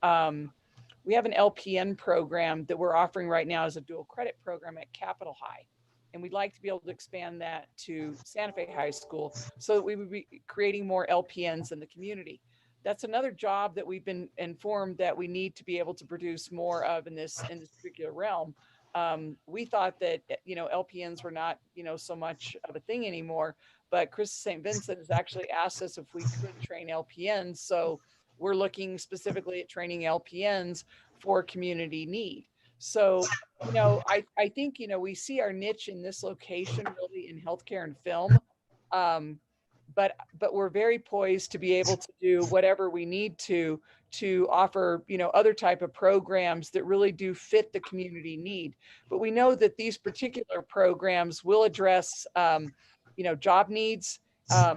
we have an LPN program that we're offering right now as a dual credit program at Capitol High. And we'd like to be able to expand that to Santa Fe High School so that we would be creating more LPNs in the community. That's another job that we've been informed that we need to be able to produce more of in this particular realm. We thought that, LPNs were not, so much of a thing anymore, but Christus St. Vincent has actually asked us if we could train LPNs. So we're looking specifically at training LPNs for community need. So, I think, we see our niche in this location really in healthcare and film. But we're very poised to be able to do whatever we need to offer, other type of programs that really do fit the community need. But we know that these particular programs will address, job needs,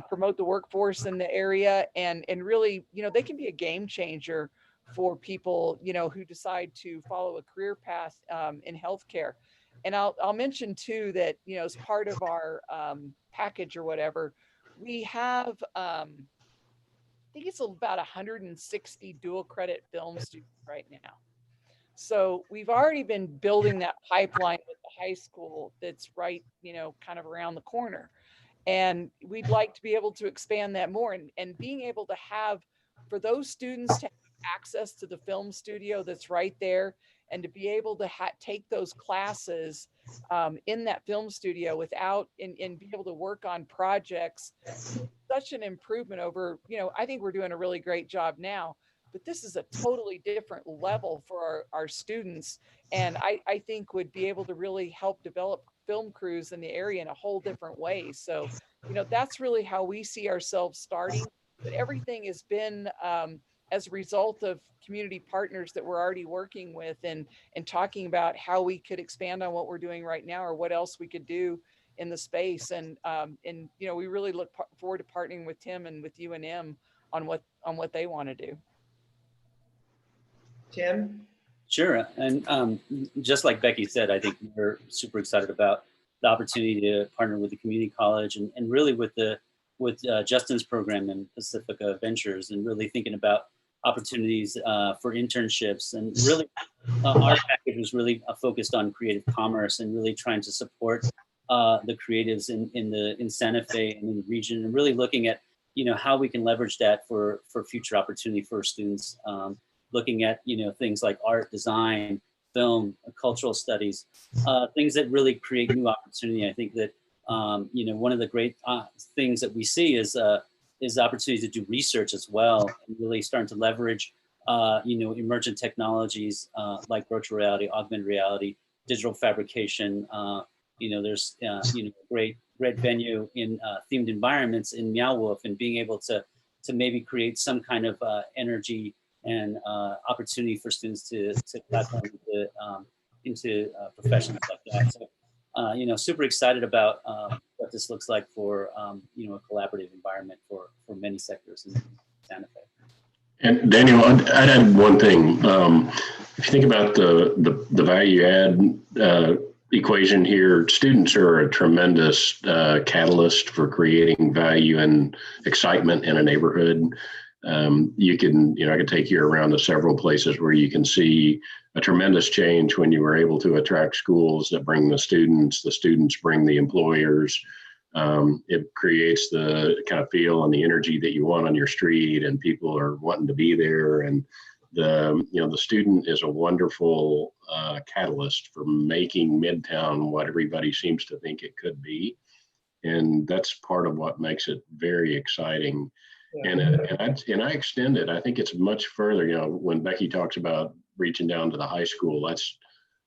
promote the workforce in the area, and really, they can be a game changer for people, who decide to follow a career path in healthcare. And I'll mention too that, as part of our package or whatever, we have, I think it's about 160 dual credit film students right now. So we've already been building that pipeline with the high school that's right, kind of around the corner. And we'd like to be able to expand that more and being able to have, for those students to have access to the film studio that's right there and to be able to take those classes in that film studio without and be able to work on projects. Such an improvement over, I think we're doing a really great job now, but this is a totally different level for our students. And I think would be able to really help develop film crews in the area in a whole different way. So, that's really how we see ourselves starting, but everything has been as a result of community partners that we're already working with and talking about how we could expand on what we're doing right now or what else we could do in the space. And we really look forward to partnering with Tim and with UNM on what they want to do. Tim? Sure. And just like Becky said, I think we're super excited about the opportunity to partner with the community college and really with Justin's program in Pacifica Ventures and really thinking about opportunities for internships. And really our package was really focused on creative commerce and really trying to support the creatives in Santa Fe and in the region, and really looking at how we can leverage that for future opportunity for students. Looking at things like art, design, film, cultural studies, things that really create new opportunity. I think that one of the great things that we see is opportunities to do research as well, and really starting to leverage, emergent technologies like virtual reality, augmented reality, digital fabrication. There's great venue in themed environments in Meow Wolf, and being able to maybe create some kind of energy and opportunity for students to platform into professions like that. So, super excited about what this looks like for a collaborative environment for many sectors in Santa Fe. And Daniel, I'd add one thing. If you think about the value add equation here, students are a tremendous catalyst for creating value and excitement in a neighborhood. I can take you around to several places where you can see a tremendous change when you were able to attract schools that bring the students bring the employers. It creates the kind of feel and the energy that you want on your street, and people are wanting to be there. And the student is a wonderful catalyst for making Midtown what everybody seems to think it could be. And that's part of what makes it very exciting. Yeah. And I extend it. I think it's much further. When Becky talks about reaching down to the high school,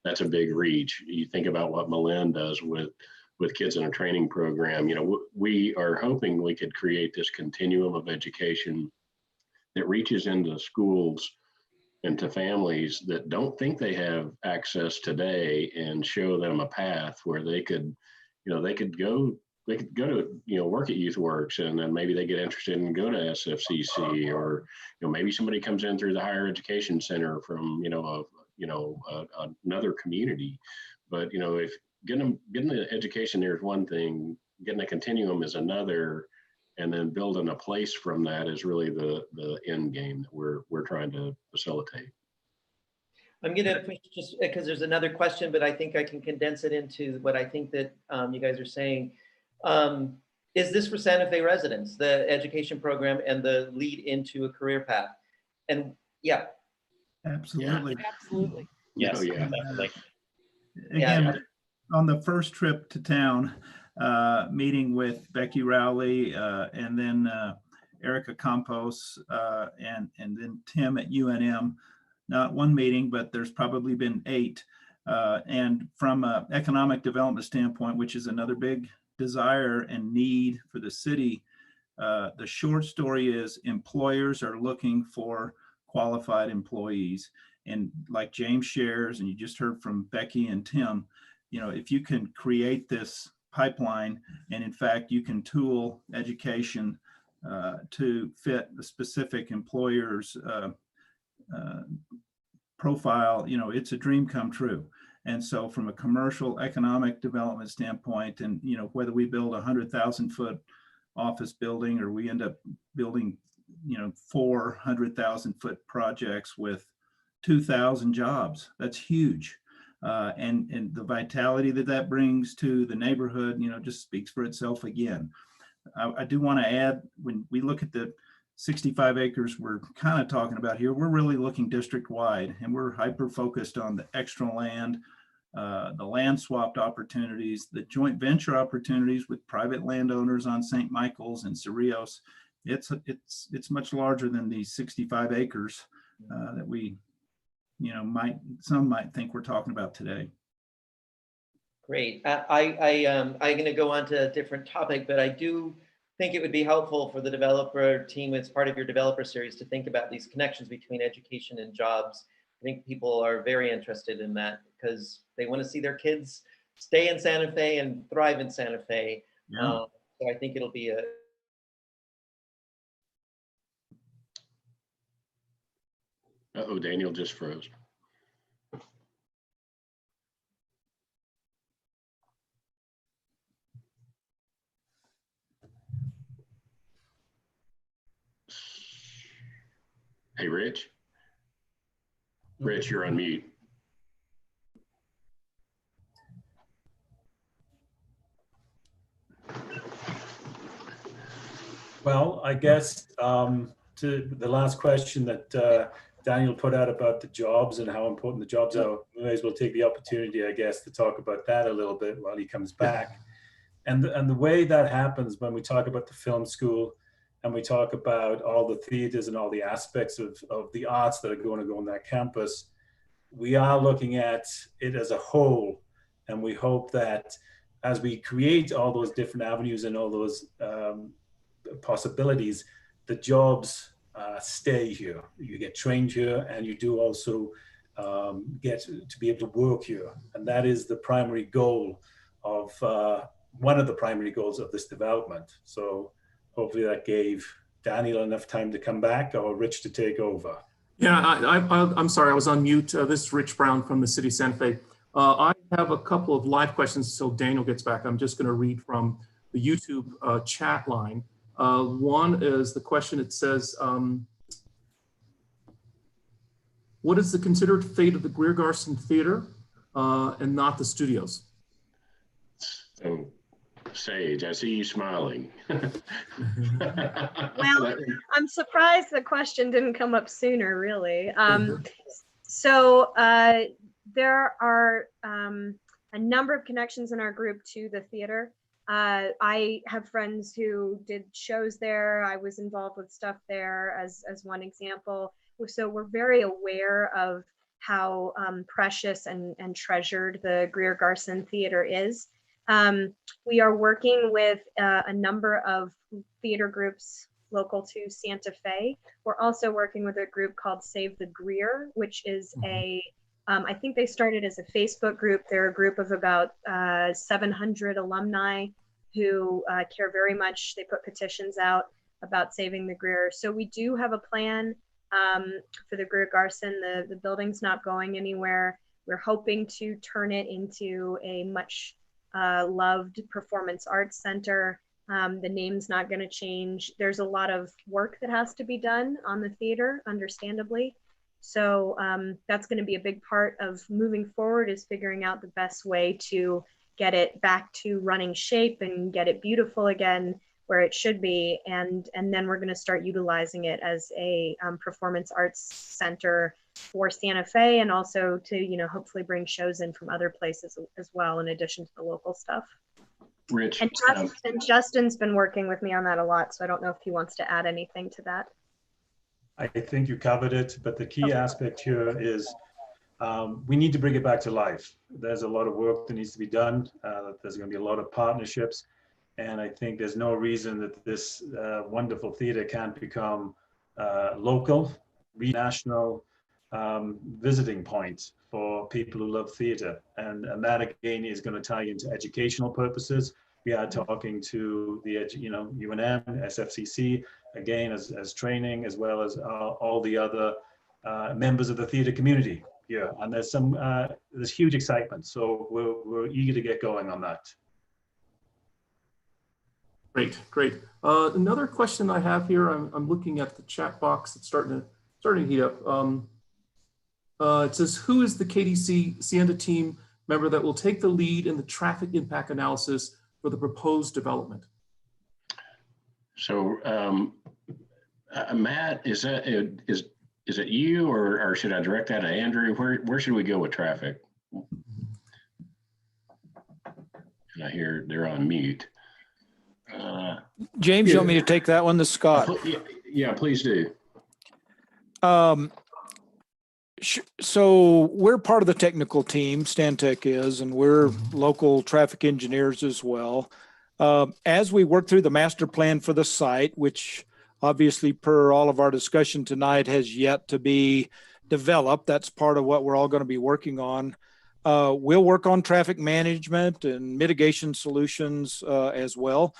that's a big reach. You think about what Malin does with kids in a training program. We are hoping we could create this continuum of education that reaches into schools and to families that don't think they have access today, and show them a path where they could go to work at YouthWorks, and then maybe they get interested and go to SFCC, or maybe somebody comes in through the higher education center from another community. But if getting the education there is one thing, getting a continuum is another, and then building a place from that is really the end game that we're trying to facilitate. I'm going to push, just because there's another question, but I think I can condense it into what I think that you guys are saying. Is this for Santa Fe residents, the education program and the lead into a career path? And yeah. Absolutely. Yeah. Absolutely. Yes. Oh, yeah. Again, on the first trip to town, meeting with Becky Rowley and then Erica Campos and then Tim at UNM, not one meeting, but there's probably been 8. And from an economic development standpoint, which is another big desire and need for the city, the short story is employers are looking for qualified employees. And like James shares, and you just heard from Becky and Tim, if you can create this pipeline, and in fact, you can tool education to fit the specific employer's profile, it's a dream come true. And so from a commercial economic development standpoint, and whether we build a 100,000-foot office building or we end up building 400,000-foot projects with 2,000 jobs, that's huge. And the vitality that brings to the neighborhood, just speaks for itself again. I do want to add, when we look at the 65 acres we're kind of talking about here, we're really looking district wide, and we're hyper focused on the extra land, the land swapped opportunities, the joint venture opportunities with private landowners on St. Michael's and Cerrillos. It's much larger than these 65 acres that we, some might think we're talking about today. Great. I'm going to go on to a different topic, but I do think it would be helpful for the developer team, as part of your developer series, to think about these connections between education and jobs. I think people are very interested in that because they want to see their kids stay in Santa Fe and thrive in Santa Fe. Yeah. So I think it'll be a Uh-oh, Daniel just froze. Hey, Rich. Rich, you're on mute. Well, I guess to the last question that Daniel put out about the jobs and how important the jobs are, we may as well take the opportunity, I guess, to talk about that a little bit while he comes back. And the way that happens when we talk about the film school and we talk about all the theaters and all the aspects of the arts that are going to go on that campus, we are looking at it as a whole. And we hope that as we create all those different avenues and all those possibilities, the jobs stay here. You get trained here, and you do also get to be able to work here. And that is the primary goal of one of the primary goals of this development. So hopefully that gave Daniel enough time to come back, or Rich to take over. Yeah, I'm sorry, I was on mute. This is Rich Brown from the City of Santa Fe. I have a couple of live questions until Daniel gets back. I'm just going to read from the YouTube chat line. One is the question. It says, what is the considered fate of the Greer Garson Theater and not the studios? So, Sage, I see you smiling. Well, I'm surprised the question didn't come up sooner, really. So there are a number of connections in our group to the theater. I have friends who did shows there. I was involved with stuff there as one example. So we're very aware of how precious and treasured the Greer Garson Theater is. We are working with a number of theater groups local to Santa Fe. We're also working with a group called Save the Greer, which is I think they started as a Facebook group. They're a group of about 700 alumni who care very much. They put petitions out about saving the Greer. So we do have a plan for the Greer Garson. The building's not going anywhere. We're hoping to turn it into a much loved performance arts center. The name's not going to change. There's a lot of work that has to be done on the theater, understandably. So that's going to be a big part of moving forward, is figuring out the best way to get it back to running shape and get it beautiful again where it should be. And then we're going to start utilizing it as a performance arts center for Santa Fe, and also to, you know, hopefully bring shows in from other places as well, in addition to the local stuff. Rich. And Justin's been working with me on that a lot, so I don't know if he wants to add anything to that. I think you covered it, but the key aspect here is we need to bring it back to life. There's a lot of work that needs to be done. There's going to be a lot of partnerships. And I think there's no reason that this wonderful theater can't become local, national visiting point for people who love theater. And that again is going to tie into educational purposes. We are talking to the, UNM, SFCC, again, as training, as well as all the other members of the theater community here. And there's huge excitement. So we're eager to get going on that. Great. Another question I have here, I'm looking at the chat box. It's starting to heat up. It says, who is the KDC Sienta team member that will take the lead in the traffic impact analysis for the proposed development? So Matt, is it you, or should I direct that to Andrew? Where should we go with traffic? And I hear they're on mute. James, you want me to take that one? This is Scott. Yeah, please do. So we're part of the technical team, Stantec is, and we're local traffic engineers as well. As we work through the master plan for the site, which obviously per all of our discussion tonight has yet to be developed, that's part of what we're all going to be working on. We'll work on traffic management and mitigation solutions as well.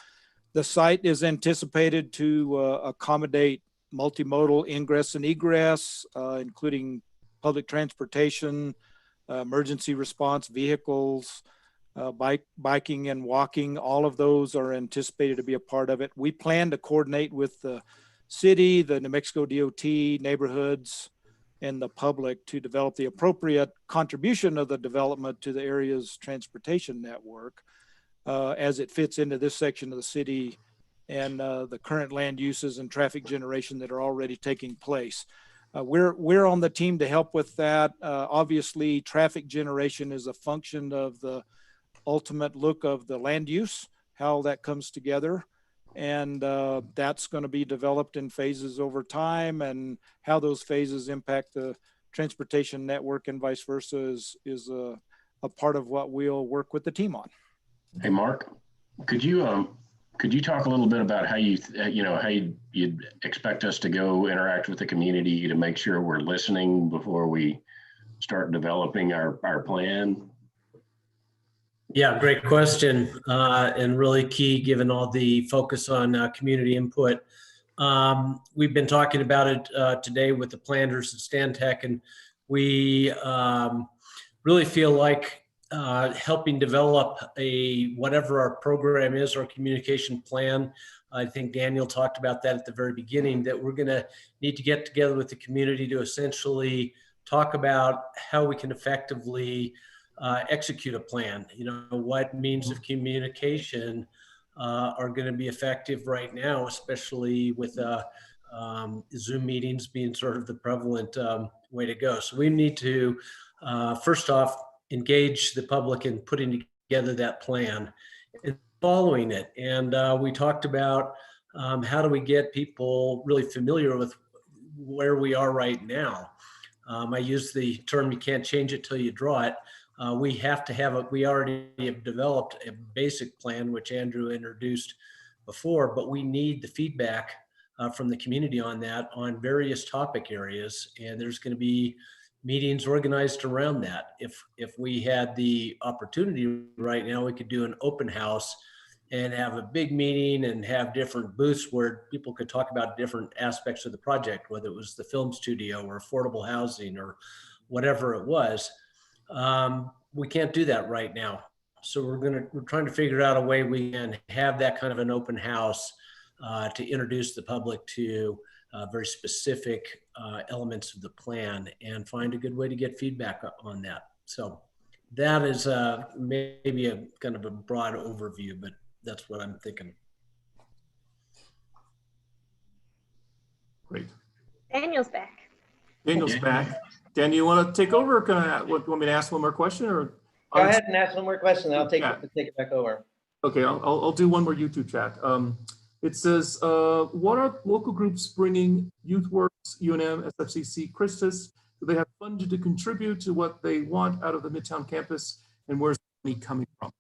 The site is anticipated to accommodate multimodal ingress and egress, including public transportation, emergency response vehicles, biking and walking. All of those are anticipated to be a part of it. We plan to coordinate with the city, the New Mexico DOT, neighborhoods, and the public to develop the appropriate contribution of the development to the area's transportation network as it fits into this section of the city and the current land uses and traffic generation that are already taking place. We're on the team to help with that. Obviously, traffic generation is a function of the ultimate look of the land use, how that comes together. And that's going to be developed in phases over time, and how those phases impact the transportation network and vice versa is a part of what we'll work with the team on. Hey, Mark, could you talk a little bit about how you'd expect us to go interact with the community to make sure we're listening before we start developing our plan? Yeah, great question, and really key given all the focus on community input. We've been talking about it today with the planners at Stantec, and we really feel like helping develop whatever our program is, our communication plan. I think Daniel talked about that at the very beginning, that we're going to need to get together with the community to essentially talk about how we can effectively execute a plan. What means of communication are going to be effective right now, especially with Zoom meetings being sort of the prevalent way to go. So we need to, first off, engage the public in putting together that plan and following it. And we talked about how do we get people really familiar with where we are right now. I use the term, you can't change it till you draw it. We have to have we already have developed a basic plan, which Andrew introduced before, but we need the feedback from the community on that on various topic areas. And there's going to be meetings organized around that. If we had the opportunity right now, we could do an open house and have a big meeting and have different booths where people could talk about different aspects of the project, whether it was the film studio or affordable housing or whatever it was. We can't do that right now. So we're trying to figure out a way we can have that kind of an open house to introduce the public to very specific elements of the plan and find a good way to get feedback on that. So that is maybe a kind of a broad overview, but that's what I'm thinking. Great. Daniel's back. Daniel's back. Dan, you want to take over, or want me to ask one more question? Or go ahead and ask one more question, and I'll take it back over. Okay, I'll do one more YouTube chat. It says, what are local groups bringing? YouthWorks, UNM, SFCC, Christus? Do they have funded to contribute to what they want out of the Midtown campus? And where's the money coming from?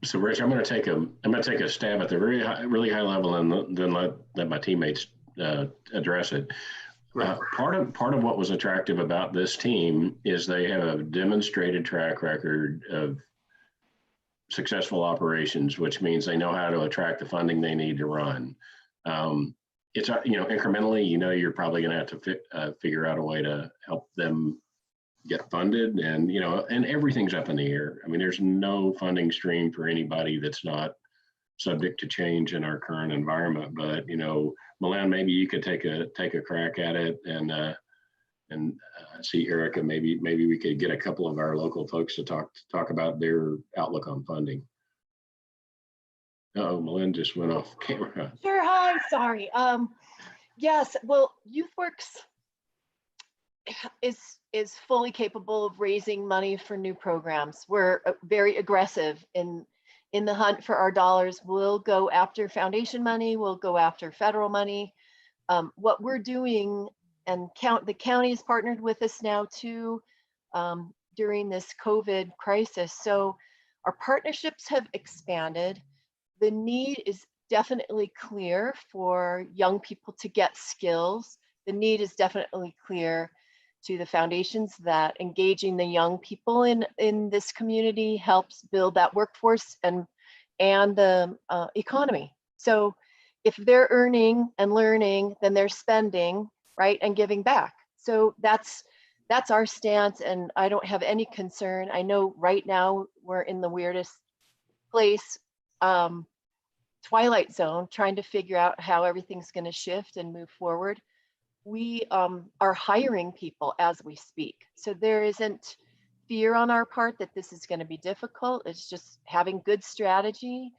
So, Rich, I'm going to take a stab at the really high level, and then let my teammates address it. Part of what was attractive about this team is they have a demonstrated track record of successful operations, which means they know how to attract the funding they need to run. It's incrementally, you're probably going to have to figure out a way to help them get funded, and and everything's up in the air. I mean, there's no funding stream for anybody that's not subject to change in our current environment. But Milan, maybe you could take a crack at it, and see Erica. Maybe we could get a couple of our local folks to talk about their outlook on funding. Oh, Milan just went off camera. Sure. Hi. Sorry. Yes. Well, YouthWorks is fully capable of raising money for new programs. We're very aggressive in the hunt for our dollars. We'll go after foundation money. We'll go after federal money. What we're doing, and the county has partnered with us now too during this COVID crisis. So our partnerships have expanded. The need is definitely clear for young people to get skills. The need is definitely clear to the foundations that engaging the young people in this community helps build that workforce and the economy. So if they're earning and learning, then they're spending, right, and giving back. So that's our stance, and I don't have any concern. I know right now we're in the weirdest place, twilight zone, trying to figure out how everything's going to shift and move forward. We are hiring people as we speak. So there isn't fear on our part that this is going to be difficult. It's just having good strategy.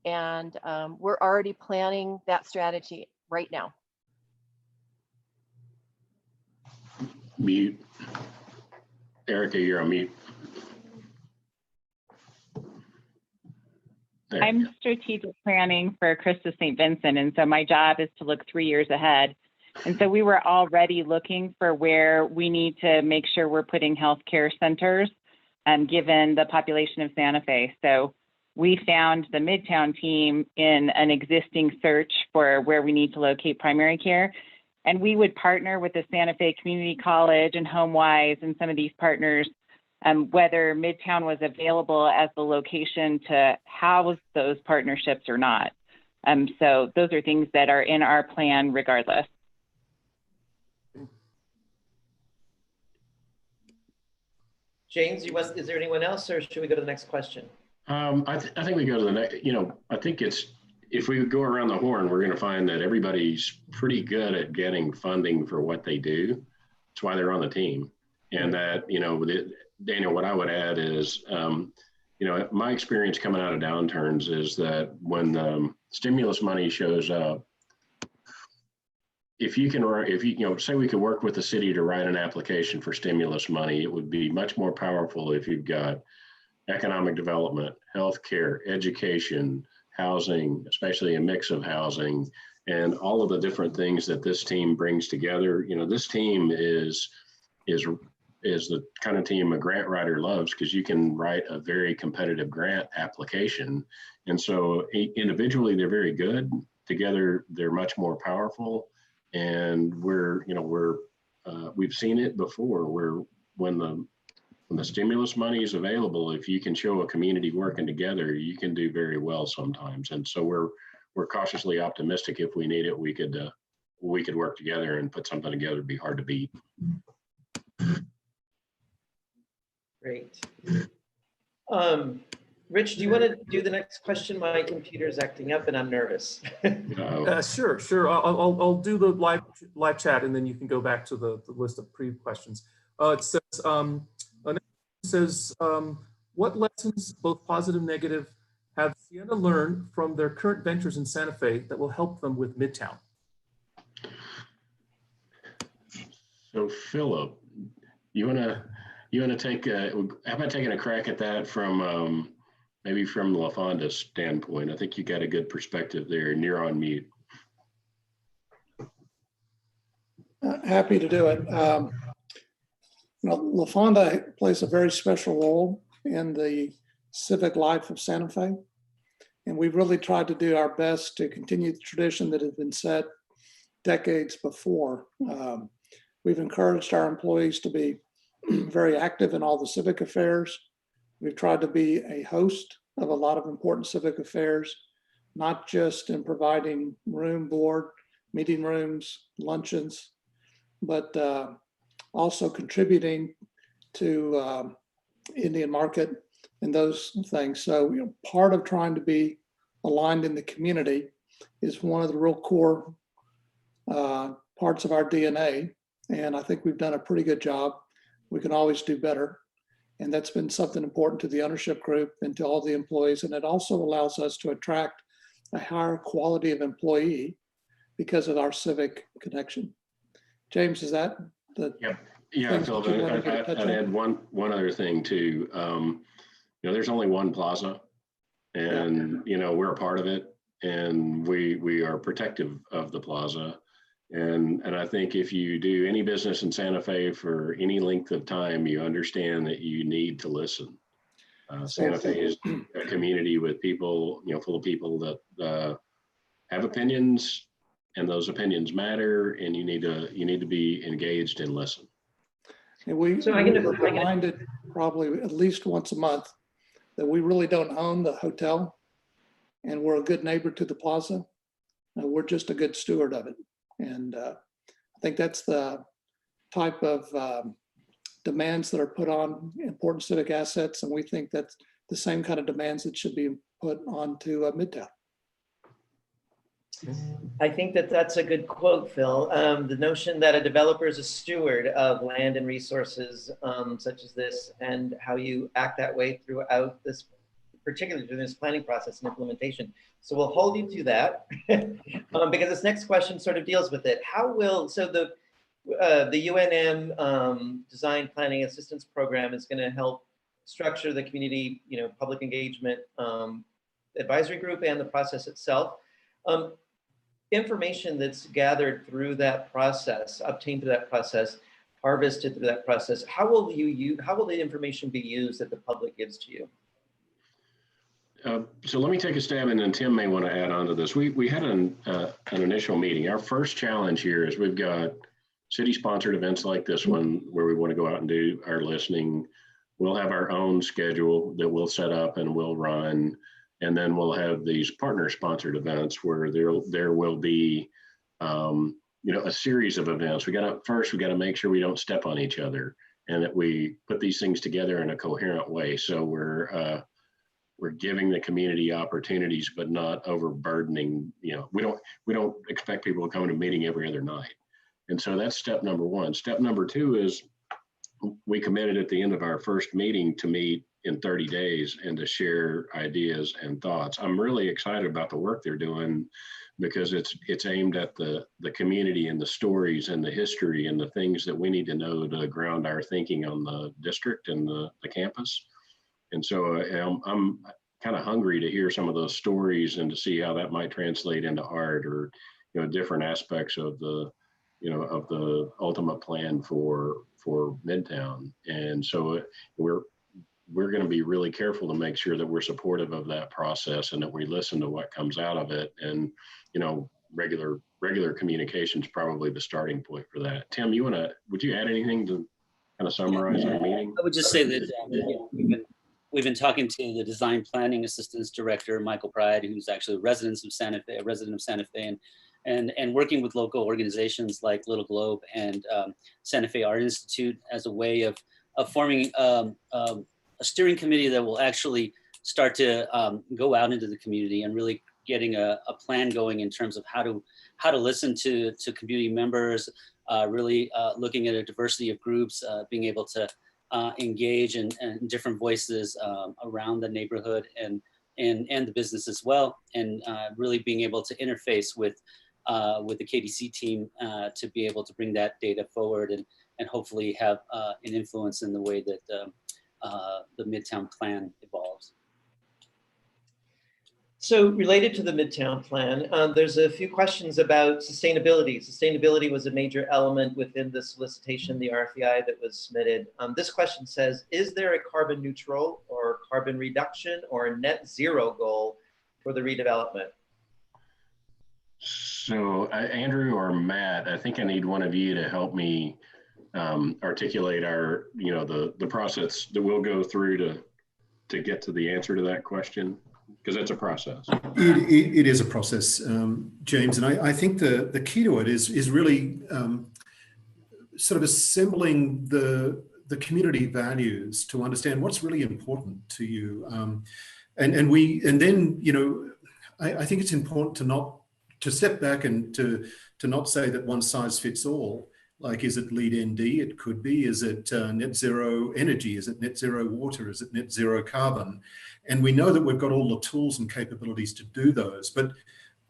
And we're already planning that strategy right now. Mute. Erica, you're on mute. There. I'm strategic planning for Christus St. Vincent, and so my job is to look 3 years ahead. And so we were already looking for where we need to make sure we're putting healthcare centers, given the population of Santa Fe. So we found the Midtown team in an existing search for where we need to locate primary care. And we would partner with the Santa Fe Community College and HomeWise and some of these partners, whether Midtown was available as the location to house those partnerships or not. So those are things that are in our plan regardless. James, is there anyone else, or should we go to the next question? I think we go to the next, I think if we go around the horn, we're going to find that everybody's pretty good at getting funding for what they do. That's why they're on the team. And that, Daniel, what I would add is, my experience coming out of downturns is that when stimulus money shows up, if you say we could work with the city to write an application for stimulus money, it would be much more powerful if you've got economic development, healthcare, education, housing, especially a mix of housing, and all of the different things that this team brings together. This team is the kind of team a grant writer loves, because you can write a very competitive grant application. And so individually, they're very good. Together, they're much more powerful. And we've seen it before, where when the stimulus money is available, if you can show a community working together, you can do very well sometimes. And so we're cautiously optimistic. If we need it, we could work together and put something together. It'd be hard to beat. Great. Rich, do you want to do the next question? My computer's acting up and I'm nervous. Sure. I'll do the live chat, and then you can go back to the list of pre-questions. It says, what lessons, both positive and negative, have Sienna learned from their current ventures in Santa Fe that will help them with Midtown? So Philip, you want to take how about taking a crack at that from maybe from LaFonda's standpoint? I think you got a good perspective there, and you're on mute. Happy to do it. LaFonda plays a very special role in the civic life of Santa Fe. And we've really tried to do our best to continue the tradition that has been set decades before. We've encouraged our employees to be very active in all the civic affairs. We've tried to be a host of a lot of important civic affairs, not just in providing room, board, meeting rooms, luncheons, but also contributing to Indian Market and those things. So part of trying to be aligned in the community is one of the real core parts of our DNA. And I think we've done a pretty good job. We can always do better. And that's been something important to the ownership group and to all the employees. And it also allows us to attract a higher quality of employee because of our civic connection. James, is that the Yeah, Philip, I'd add one other thing too. There's only one plaza, and we're a part of it, and we are protective of the plaza. And I think if you do any business in Santa Fe for any length of time, you understand that you need to listen. Santa Fe is a community with people, full of people that have opinions, and those opinions matter, and you need to be engaged and listen. And we're reminded probably at least once a month that we really don't own the hotel, and we're a good neighbor to the plaza. We're just a good steward of it. And I think that's the type of demands that are put on important civic assets. And we think that's the same kind of demands that should be put onto Midtown. I think that's a good quote, Phil. The notion that a developer is a steward of land and resources such as this, and how you act that way throughout this, particularly during this planning process and implementation. So we'll hold you to that because this next question sort of deals with it. The UNM Design Planning Assistance Program is going to help structure the community, public engagement advisory group and the process itself. Information that's gathered through that process, obtained through that process, harvested through that process, how will the information be used that the public gives to you? So let me take a stab, and then Tim may want to add on to this. We had an initial meeting. Our first challenge here is we've got city-sponsored events like this one where we want to go out and do our listening. We'll have our own schedule that we'll set up and we'll run, and then we'll have these partner-sponsored events where there will be, a series of events. We got to make sure we don't step on each other, and that we put these things together in a coherent way. So we're giving the community opportunities, but not overburdening. We don't expect people to come to a meeting every other night. And so that's step number one. Step number two is we committed at the end of our first meeting to meet in 30 days and to share ideas and thoughts. I'm really excited about the work they're doing because it's aimed at the community and the stories and the history and the things that we need to know to ground our thinking on the district and the campus. And so I'm kind of hungry to hear some of those stories and to see how that might translate into art or, different aspects of the ultimate plan for Midtown. And so we're going to be really careful to make sure that we're supportive of that process and that we listen to what comes out of it. And, regular communication is probably the starting point for that. Tim, would you add anything to kind of summarize our meeting? I would just say that we've been talking to the design planning assistance director, Michael Pride, who's actually a resident of Santa Fe, and working with local organizations like Little Globe and Santa Fe Art Institute as a way of forming a steering committee that will actually start to go out into the community and really getting a plan going in terms of how to listen to community members, really looking at a diversity of groups, being able to engage in different voices around the neighborhood and the business as well, and really being able to interface with the KDC team to be able to bring that data forward and hopefully have an influence in the way that the Midtown plan evolves. So related to the Midtown plan, there's a few questions about sustainability. Sustainability was a major element within the solicitation, the RFEI that was submitted. This question says, is there a carbon neutral or carbon reduction or a net zero goal for the redevelopment? So Andrew or Matt, I think I need one of you to help me articulate our, the process that we'll go through to get to the answer to that question. Because it's a process. It is a process, James, and I think the key to it is really sort of assembling the community values to understand what's really important to you, and then I think it's important to step back and to not say that one size fits all. Like, is it LEED ND? It could be. Is it net zero energy? Is it net zero water? Is it net zero carbon? And we know that we've got all the tools and capabilities to do those. But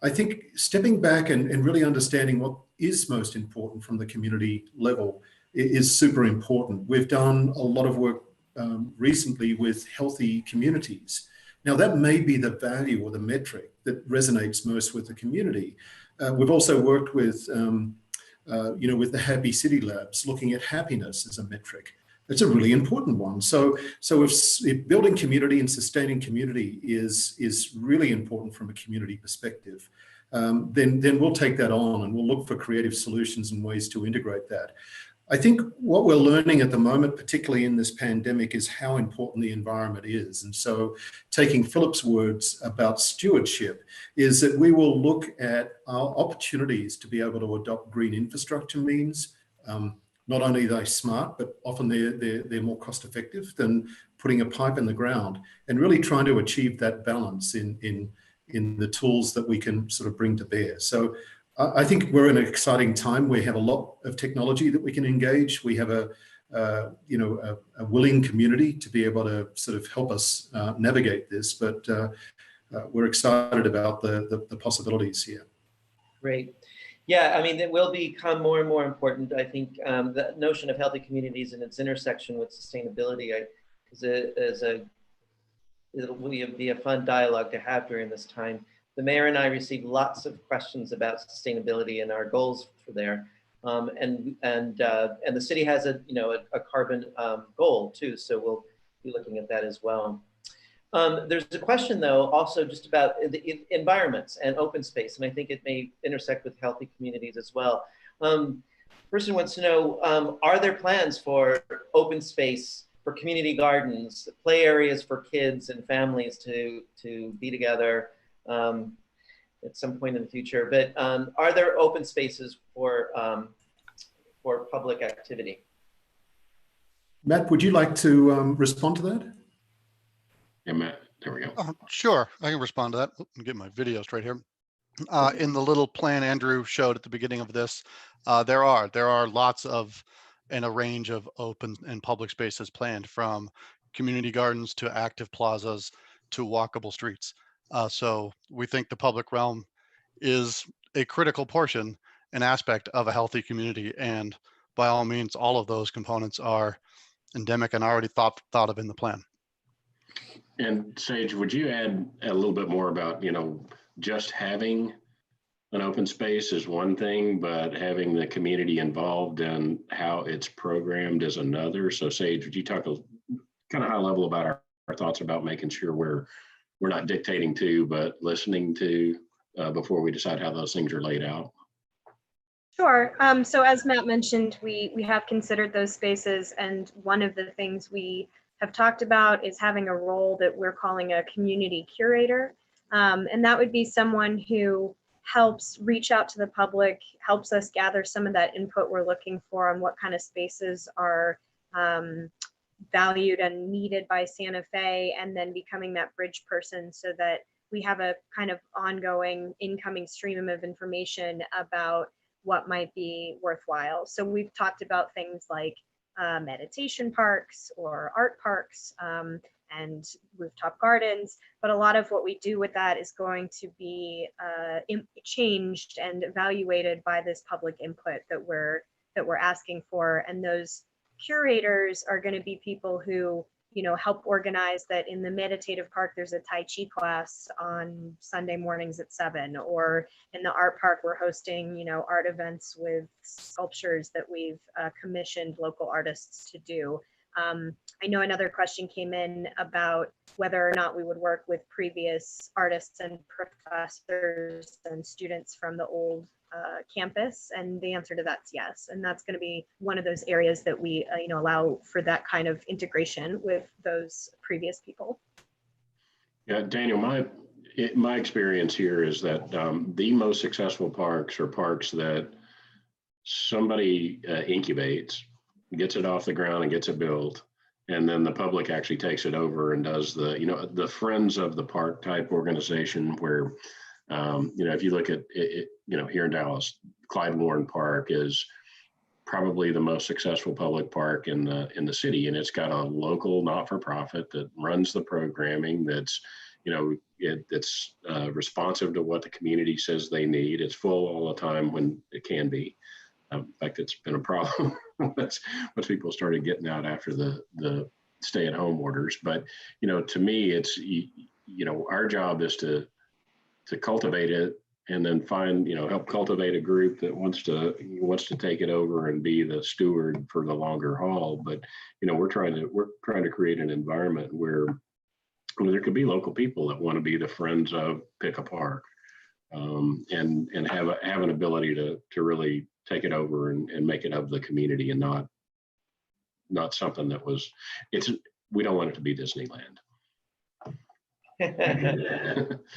I think stepping back and really understanding what is most important from the community level is super important. We've done a lot of work recently with healthy communities. Now, that may be the value or the metric that resonates most with the community. We've also worked with with the Happy City Labs, looking at happiness as a metric. It's a really important one. So if building community and sustaining community is really important from a community perspective, then we'll take that on and we'll look for creative solutions and ways to integrate that. I think what we're learning at the moment, particularly in this pandemic, is how important the environment is. And so taking Philip's words about stewardship is that we will look at our opportunities to be able to adopt green infrastructure means. Not only are they smart, but often they're more cost effective than putting a pipe in the ground, and really trying to achieve that balance in the tools that we can sort of bring to bear. So I think we're in an exciting time. We have a lot of technology that we can engage. We have a willing community to be able to sort of help us navigate this, but we're excited about the possibilities here. Great. Yeah, I mean, it will become more and more important. I think the notion of healthy communities and its intersection with sustainability is it'll be a fun dialogue to have during this time. The mayor and I received lots of questions about sustainability and our goals for there. And the city has a carbon goal too, so we'll be looking at that as well. There's a question though, also just about the environments and open space, and I think it may intersect with healthy communities as well. Person wants to know, are there plans for open space, for community gardens, play areas for kids and families to be together at some point in the future? But are there open spaces for public activity? Matt, would you like to respond to that? Yeah, Matt, there we go. Sure, I can respond to that. Let me get my video straight here. In the little plan Andrew showed at the beginning of this, there are lots of and a range of open and public spaces planned, from community gardens to active plazas to walkable streets. So we think the public realm is a critical portion, an aspect of a healthy community, and by all means, all of those components are endemic and already thought of in the plan. And Sage, would you add a little bit more about, just having an open space is one thing, but having the community involved and how it's programmed is another. So Sage, would you talk a kind of high level about our thoughts about making sure we're not dictating to, but listening to before we decide how those things are laid out? Sure. So as Matt mentioned, we have considered those spaces, and one of the things we have talked about is having a role that we're calling a community curator. And that would be someone who helps reach out to the public, helps us gather some of that input we're looking for on what kind of spaces are valued and needed by Santa Fe, and then becoming that bridge person so that we have a kind of ongoing incoming stream of information about what might be worthwhile. So we've talked about things like meditation parks or art parks and rooftop gardens, but a lot of what we do with that is going to be changed and evaluated by this public input that we're asking for. And those curators are going to be people who help organize that. In the meditative park, there's a Tai Chi class on Sunday mornings at 7, or in the art park, we're hosting, art events with sculptures that we've commissioned local artists to do. I know another question came in about whether or not we would work with previous artists and professors and students from the old campus, and the answer to that's yes. And that's going to be one of those areas that we allow for that kind of integration with those previous people. Yeah, Daniel, my experience here is that the most successful parks are parks that somebody incubates, gets it off the ground and gets it built, and then the public actually takes it over and does the Friends of the Park type organization where if you look at it, here in Dallas, Clyde Warren Park is probably the most successful public park in the city, and it's got a local not-for-profit that runs the programming. That's it's responsive to what the community says they need. It's full all the time when it can be. In fact, it's been a problem once people started getting out after the stay-at-home orders. But to me, it's our job is to cultivate it, and then find help cultivate a group that wants to take it over and be the steward for the longer haul. But we're trying to create an environment where there could be local people that want to be the friends of pick a park, and have an ability to really take it over and make it of the community, and not something that was we don't want it to be Disneyland.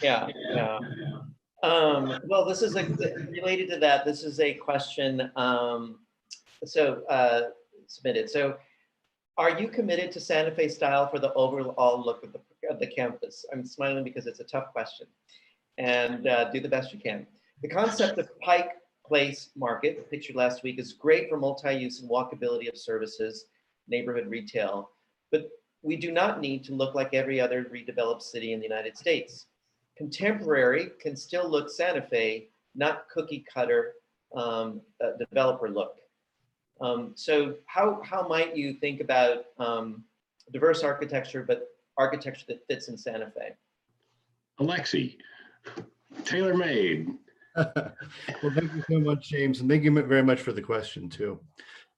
Yeah. Well, this is related to that. This is a question submitted. So, are you committed to Santa Fe style for the overall look of the campus? I'm smiling because it's a tough question, and do the best you can. The concept of Pike Place Market, pictured last week, is great for multi-use and walkability of services, neighborhood retail, but we do not need to look like every other redeveloped city in the United States. Contemporary can still look Santa Fe, not cookie cutter developer look. So how might you think about diverse architecture, but architecture that fits in Santa Fe. Alexi, tailor-made. Well, thank you so much, James, and thank you very much for the question too.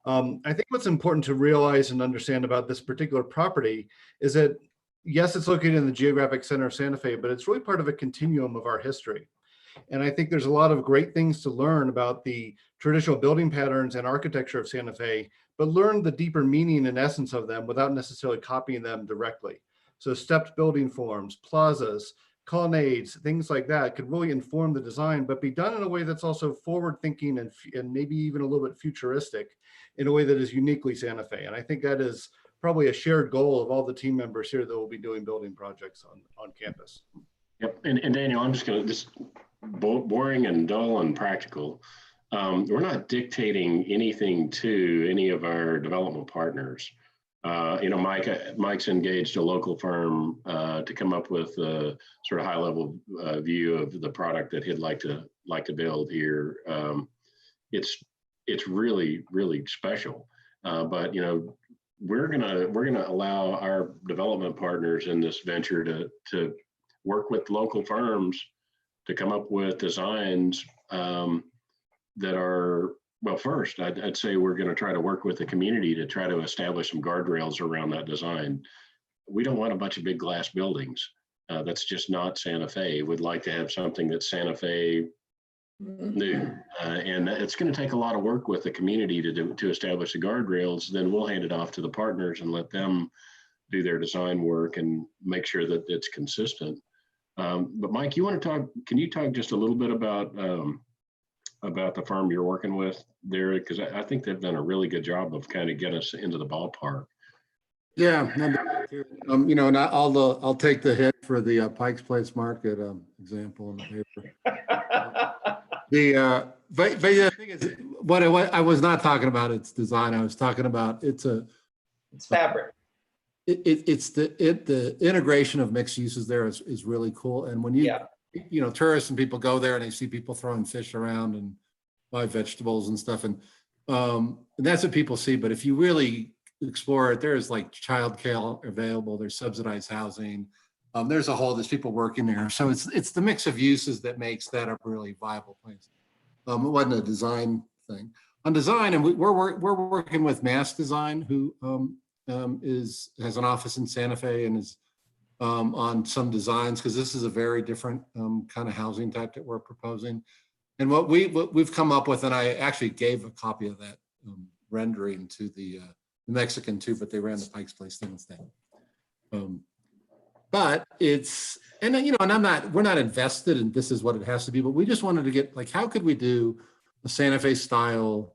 I think what's important to realize and understand about this particular property is that, yes, it's located in the geographic center of Santa Fe, but it's really part of a continuum of our history. And I think there's a lot of great things to learn about the traditional building patterns and architecture of Santa Fe, but learn the deeper meaning and essence of them without necessarily copying them directly. So stepped building forms, plazas, colonnades, things like that could really inform the design, but be done in a way that's also forward thinking and maybe even a little bit futuristic in a way that is uniquely Santa Fe. And I think that is probably a shared goal of all the team members here that will be doing building projects on campus. Yep, and Daniel, I'm just going to, this boring and dull and practical. We're not dictating anything to any of our development partners. Mike's engaged a local firm to come up with a sort of high level view of the product that he'd like to build here. It's really, really special. But we're gonna allow our development partners in this venture to work with local firms to come up with designs that are, well, first, I'd say we're going to try to work with the community to try to establish some guardrails around that design. We don't want a bunch of big glass buildings. That's just not Santa Fe. We'd like to have something that's Santa Fe new. And it's going to take a lot of work with the community to establish the guardrails. Then we'll hand it off to the partners and let them do their design work and make sure that it's consistent. But Mike, can you talk just a little bit about the firm you're working with there? Because I think they've done a really good job of kind of getting us into the ballpark. Yeah, and I'll take the hit for the Pikes Place Market example in the paper. But the thing is, what I was not talking about its design. I was talking about it's fabric. It's the integration of mixed uses there is really cool. And when tourists and people go there and they see people throwing fish around and buy vegetables and stuff, and that's what people see. But if you really explore it, there's like childcare available. There's subsidized housing. There's people working there. So it's the mix of uses that makes that a really viable place. It wasn't a design thing. On design, and we're working with Mass Design, who has an office in Santa Fe and is on some designs, because this is a very different kind of housing type that we're proposing. And what we've come up with, and I actually gave a copy of that rendering to the Mexican too, but they ran the Pikes Place thing instead. But it's, and we're not invested in this is what it has to be, but we just wanted to get, like, how could we do a Santa Fe style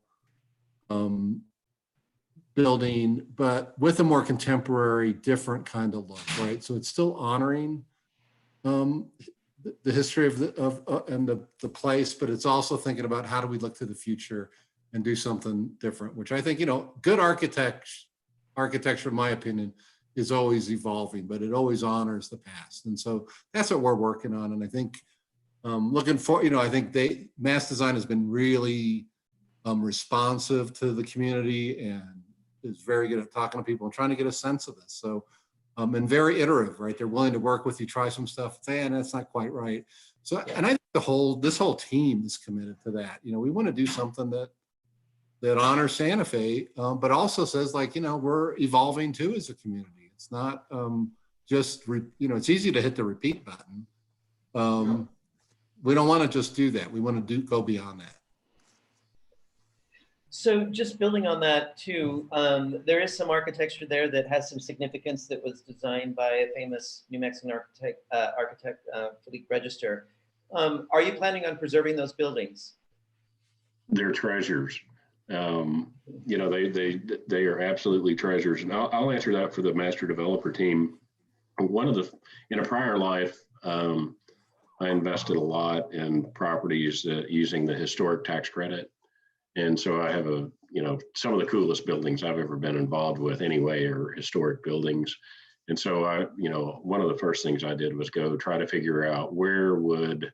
building, but with a more contemporary, different kind of look, right? So it's still honoring the history of the place, but it's also thinking about how do we look to the future and do something different, which I think, good architecture, in my opinion, is always evolving, but it always honors the past. And so that's what we're working on. And I think looking for, I think Mass Design has been really responsive to the community and is very good at talking to people and trying to get a sense of this. So, and very iterative, right? They're willing to work with you, try some stuff, say, that's not quite right. So, and I think this whole team is committed to that. We want to do something that honors Santa Fe, but also says, like, we're evolving too as a community. It's not just, it's easy to hit the repeat button. We don't want to just do that. We want to go beyond that. So just building on that too, there is some architecture there that has some significance that was designed by a famous New Mexican architect, Philippe Register. Are you planning on preserving those buildings? They're treasures. They are absolutely treasures. And I'll answer that for the master developer team. In a prior life, I invested a lot in properties using the historic tax credit. And so I have some of the coolest buildings I've ever been involved with anyway are historic buildings. And so one of the first things I did was go try to figure out where would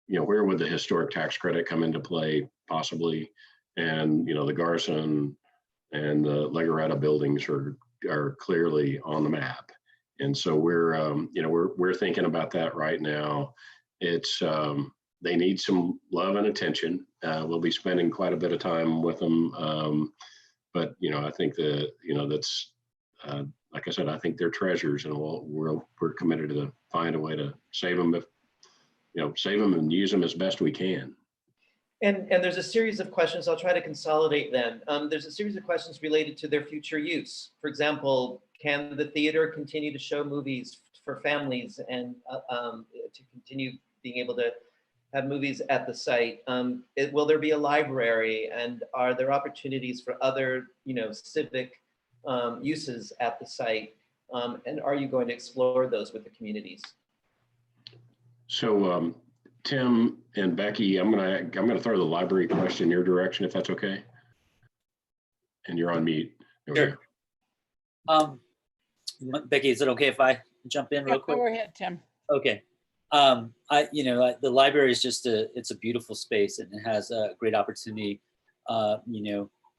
the historic tax credit come into play possibly. And, the Garrison and the Legaretta buildings are clearly on the map. And so we're, we're thinking about that right now. It's, they need some love and attention. We'll be spending quite a bit of time with them. But, I think that's, like I said, I think they're treasures, and we're committed to find a way to save them, save them and use them as best we can. And there's a series of questions. I'll try to consolidate them. There's a series of questions related to their future use. For example, can the theater continue to show movies for families and to continue being able to have movies at the site? Will there be a library, and are there opportunities for other, civic uses at the site? And are you going to explore those with the communities? So Tim and Becky, I'm gonna throw the library question in your direction, if that's okay. And you're on mute. Sure. Becky, is it okay if I jump in real quick? Go ahead, Tim. Okay. The library is just it's a beautiful space, and it has a great opportunity,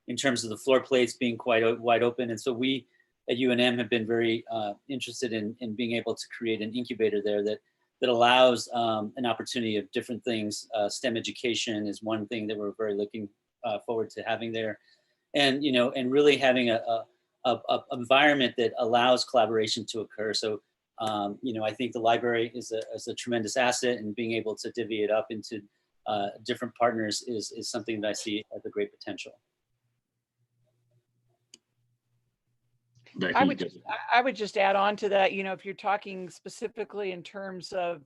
in terms of the floor plates being quite wide open. And so we at UNM have been very interested in being able to create an incubator there that allows an opportunity of different things. STEM education is one thing that we're very looking forward to having there. And, and really having a environment that allows collaboration to occur. So, I think the library is a tremendous asset, and being able to divvy it up into different partners is something that I see as a great potential. Becky, I would just add on to that, if you're talking specifically in terms of,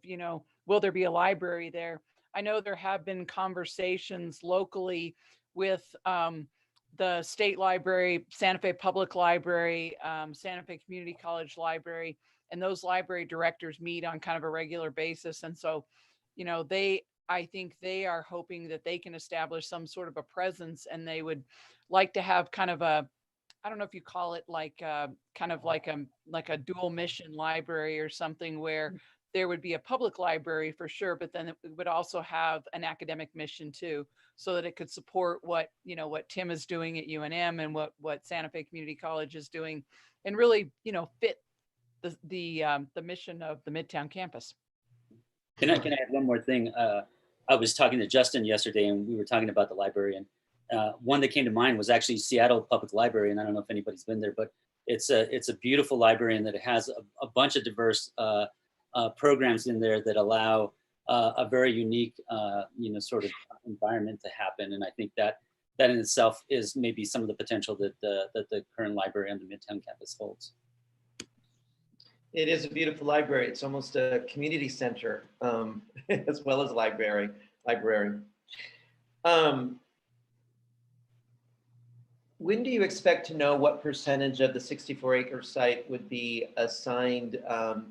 will there be a library there? I know there have been conversations locally with the state library, Santa Fe Public Library, Santa Fe Community College Library, and those library directors meet on kind of a regular basis. And so, I think they are hoping that they can establish some sort of a presence, and they would like to have kind of a, I don't know if you call it like kind of like a dual mission library or something, where there would be a public library for sure, but then it would also have an academic mission too, so that it could support what Tim is doing at UNM and what Santa Fe Community College is doing, and really fit the mission of the Midtown campus. Can I add one more thing? I was talking to Justin yesterday, and we were talking about the library, and one that came to mind was actually Seattle Public Library, and I don't know if anybody's been there, but it's a beautiful library, and that it has a bunch of diverse programs in there that allow a very unique, sort of environment to happen. And I think that in itself is maybe some of the potential that the current library on the Midtown campus holds. It is a beautiful library. It's almost a community center, as well as library. When do you expect to know what percentage of the 64-acre site would be assigned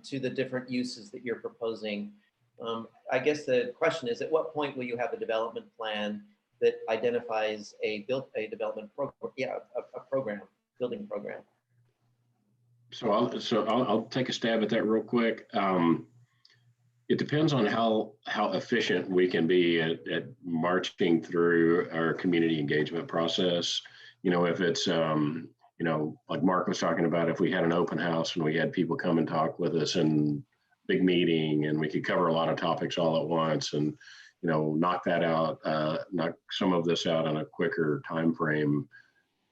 to the different uses that you're proposing? I guess the question is, at what point will you have a development plan that identifies a development program? Yeah, a building program. So I'll take a stab at that real quick. It depends on how efficient we can be at marching through our community engagement process. If it's, like Mark was talking about, if we had an open house and we had people come and talk with us and big meeting, and we could cover a lot of topics all at once, and, knock that out, knock some of this out on a quicker time frame,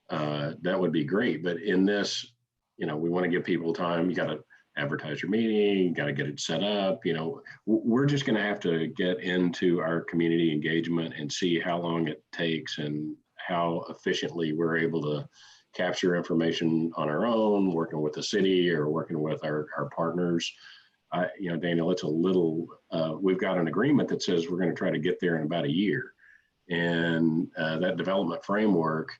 that would be great. But in this, we want to give people time. You got to advertise your meeting, you got to get it set up. We're just going to have to get into our community engagement and see how long it takes and how efficiently we're able to capture information on our own, working with the city or working with our partners. Daniel, it's a little, we've got an agreement that says we're going to try to get there in about a year. And that development framework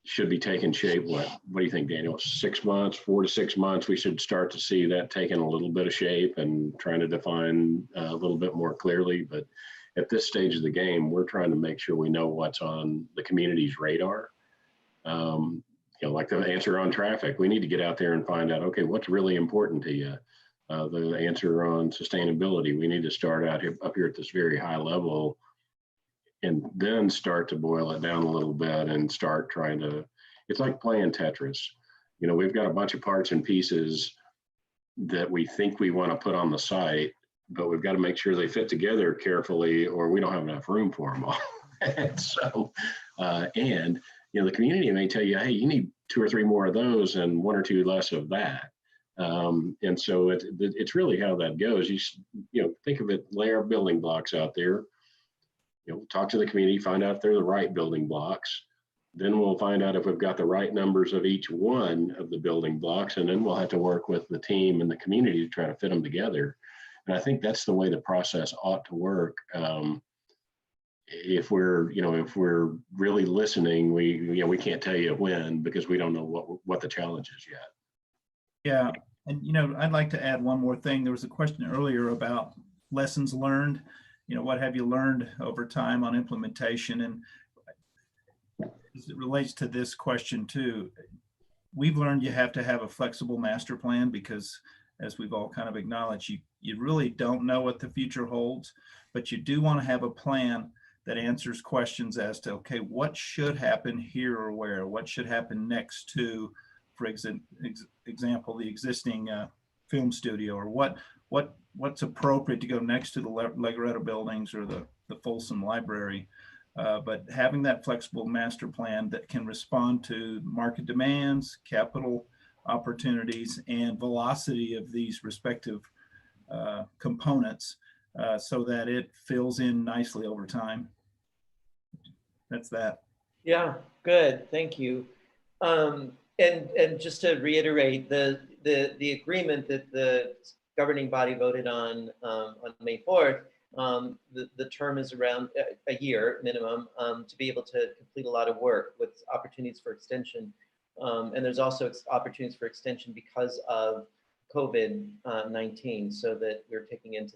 should be taking shape. What do you think, Daniel? 6 months, 4 to 6 months, we should start to see that taking a little bit of shape and trying to define a little bit more clearly. But at this stage of the game, we're trying to make sure we know what's on the community's radar. Like the answer on traffic, we need to get out there and find out, okay, what's really important to you? The answer on sustainability, we need to start up here at this very high level, and then start to boil it down a little bit and start trying to, it's like playing Tetris. We've got a bunch of parts and pieces, that we think we want to put on the site, but we've got to make sure they fit together carefully or we don't have enough room for them all. And so, and the community may tell you, hey, you need 2 or 3 more of those and 1 or 2 less of that. And so it's really how that goes. You think of it, lay our building blocks out there, talk to the community, find out if they're the right building blocks. Then we'll find out if we've got the right numbers of each one of the building blocks, and then we'll have to work with the team and the community to try to fit them together. And I think that's the way the process ought to work. If we're really listening, we can't tell you when because we don't know what the challenge is yet. Yeah, and I'd like to add one more thing. There was a question earlier about lessons learned. What have you learned over time on implementation? And as it relates to this question too, we've learned you have to have a flexible master plan because, as we've all kind of acknowledged, you really don't know what the future holds, but you do want to have a plan that answers questions as to, okay, what should happen here or where? What should happen next to, for example, the existing film studio, or what's appropriate to go next to the Legaretto buildings or the Folsom Library? But having that flexible master plan that can respond to market demands, capital opportunities, and velocity of these respective components so that it fills in nicely over time. That's that. Yeah, good. Thank you. And just to reiterate, the agreement that the governing body voted on May 4th, the term is around a year minimum to be able to complete a lot of work with opportunities for extension. And there's also opportunities for extension because of COVID-19, so that we're taking into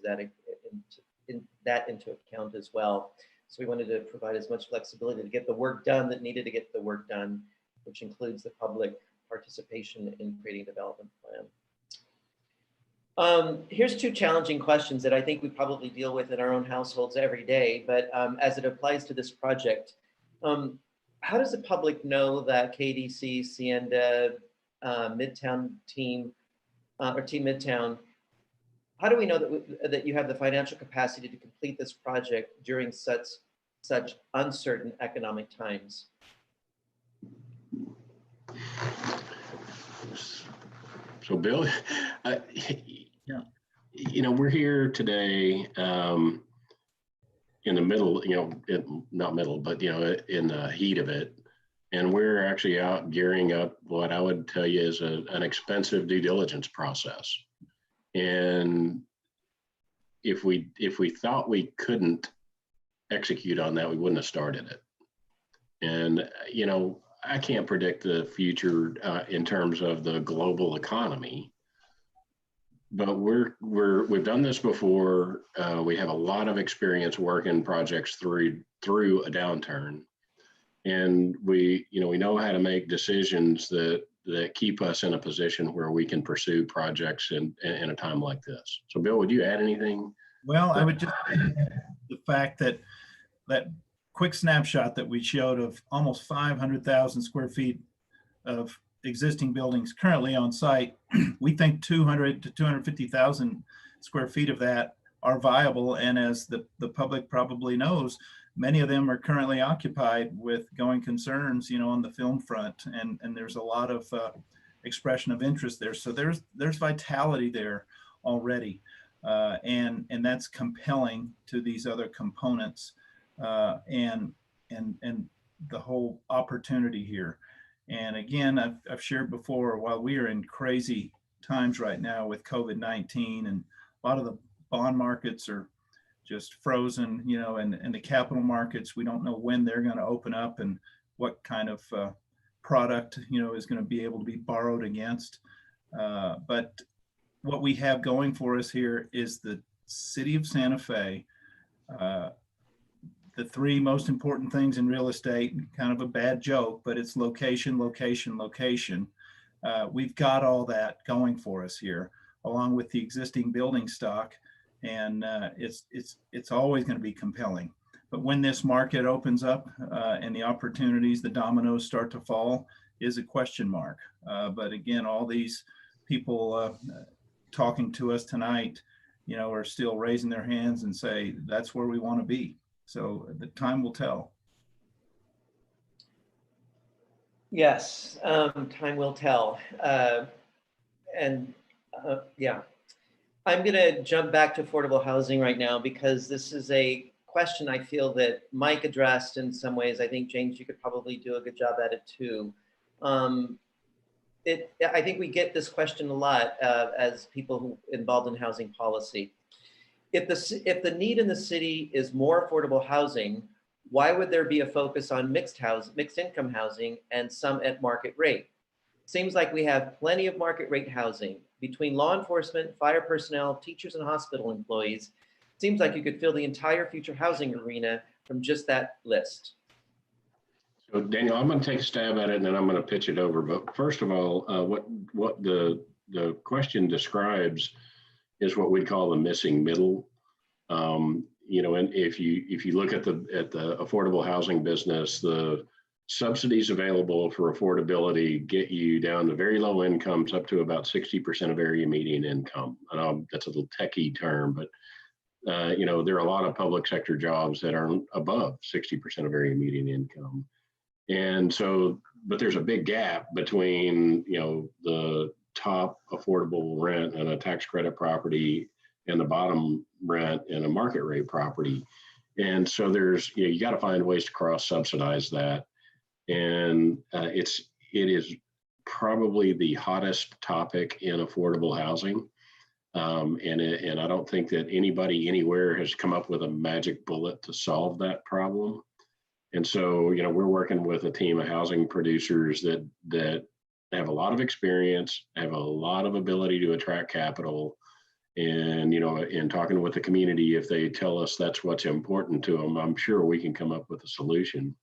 account as well. So we wanted to provide as much flexibility to get the work done that needed to get the work done, which includes the public participation in creating a development plan. Here's 2 challenging questions that I think we probably deal with in our own households every day, but as it applies to this project, how does the public know that KDC, Sienda, Midtown team, or Team Midtown, how do we know that you have the financial capacity to complete this project during such uncertain economic times? So Bill, we're here today in the middle, not middle, but, in the heat of it. And we're actually out gearing up what I would tell you is an expensive due diligence process. And if we thought we couldn't execute on that, we wouldn't have started it. And, I can't predict the future in terms of the global economy, but we've done this before. We have a lot of experience working projects through a downturn, and we know how to make decisions that keep us in a position where we can pursue projects in a time like this. So, Bill, would you add anything? Well, I would just add the fact that quick snapshot that we showed of almost 500,000 square feet of existing buildings currently on site, we think 200 to 250,000 square feet of that are viable. And as the public probably knows, many of them are currently occupied with going concerns, on the film front, and there's a lot of expression of interest there. So there's vitality there already, and that's compelling to these other components. And the whole opportunity here. And again, I've shared before, while we are in crazy times right now with COVID-19, and a lot of the bond markets are just frozen, and the capital markets, we don't know when they're going to open up and what kind of product, is going to be able to be borrowed against. But what we have going for us here is the city of Santa Fe. The 3 most important things in real estate, kind of a bad joke, but it's location, location, location. We've got all that going for us here, along with the existing building stock, and it's always going to be compelling. But when this market opens up and the opportunities, the dominoes start to fall, is a question mark. But again, all these people talking to us tonight, you know, are still raising their hands and say, that's where we want to be. So the time will tell. Yes, time will tell. Yeah, I'm going to jump back to affordable housing right now because this is a question I feel that Mike addressed in some ways. I think, James, you could probably do a good job at it too. I think we get this question a lot as people who involved in housing policy. If the need in the city is more affordable housing, why would there be a focus on mixed income housing and some at market rate? Seems like we have plenty of market rate housing between law enforcement, fire personnel, teachers, and hospital employees. Seems like you could fill the entire future housing arena from just that list. So Daniel, I'm going to take a stab at it and then I'm going to pitch it over. But first of all, what the question describes is what we call the missing middle. You know, and if you look at the affordable housing business, the subsidies available for affordability get you down to very low incomes up to about 60% of area median income. That's a little techie term, but you know, there are a lot of public sector jobs that are above 60% of area median income. And so, but there's a big gap between, you know, the top affordable rent and a tax credit property and the bottom rent in a market rate property. And so there's, you know, you got to find ways to cross subsidize that. And it is probably the hottest topic in affordable housing. And I don't think that anybody anywhere has come up with a magic bullet to solve that problem. And so, you know, we're working with a team of housing producers that have a lot of experience, have a lot of ability to attract capital. And, you know, in talking with the community, if they tell us that's what's important to them, I'm sure we can come up with a solution.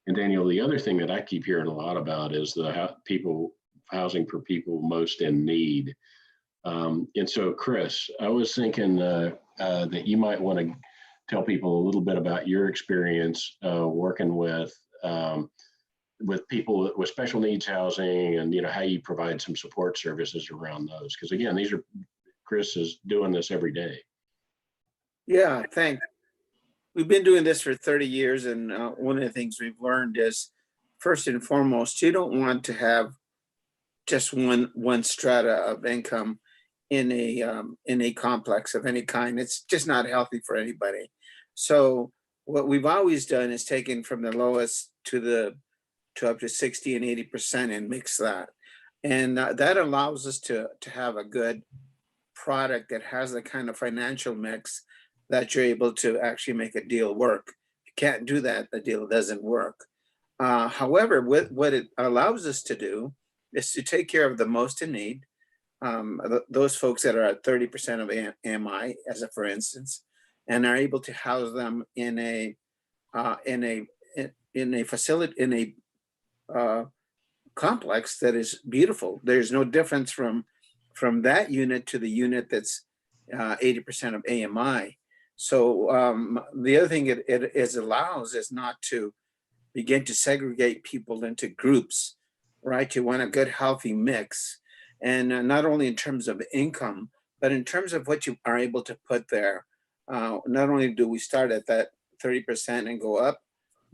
And Daniel, the other thing that I keep hearing a lot about is the housing for people most in need. And so, Chris, I was thinking that you might want to tell people a little bit about your experience working with people with special needs housing, and you know how you provide some support services around those. Because again, Chris is doing this every day. Yeah, thanks. We've been doing this for 30 years, and one of the things we've learned is, first and foremost, you don't want to have just one strata of income in a complex of any kind. It's just not healthy for anybody. So what we've always done is taken from the lowest to up to 60 and 80% and mix that. And that allows us to have a good product that has the kind of financial mix that you're able to actually make a deal work. If you can't do that, the deal doesn't work. However, what it allows us to do is to take care of the most in need, those folks that are at 30% of AMI, as a for instance, and are able to house them in a facility, in a complex that is beautiful. There's no difference from that unit to the unit that's 80% of AMI. So the other thing it allows is not to begin to segregate people into groups, right? You want a good, healthy mix. And not only in terms of income, but in terms of what you are able to put there. Not only do we start at that 30% and go up,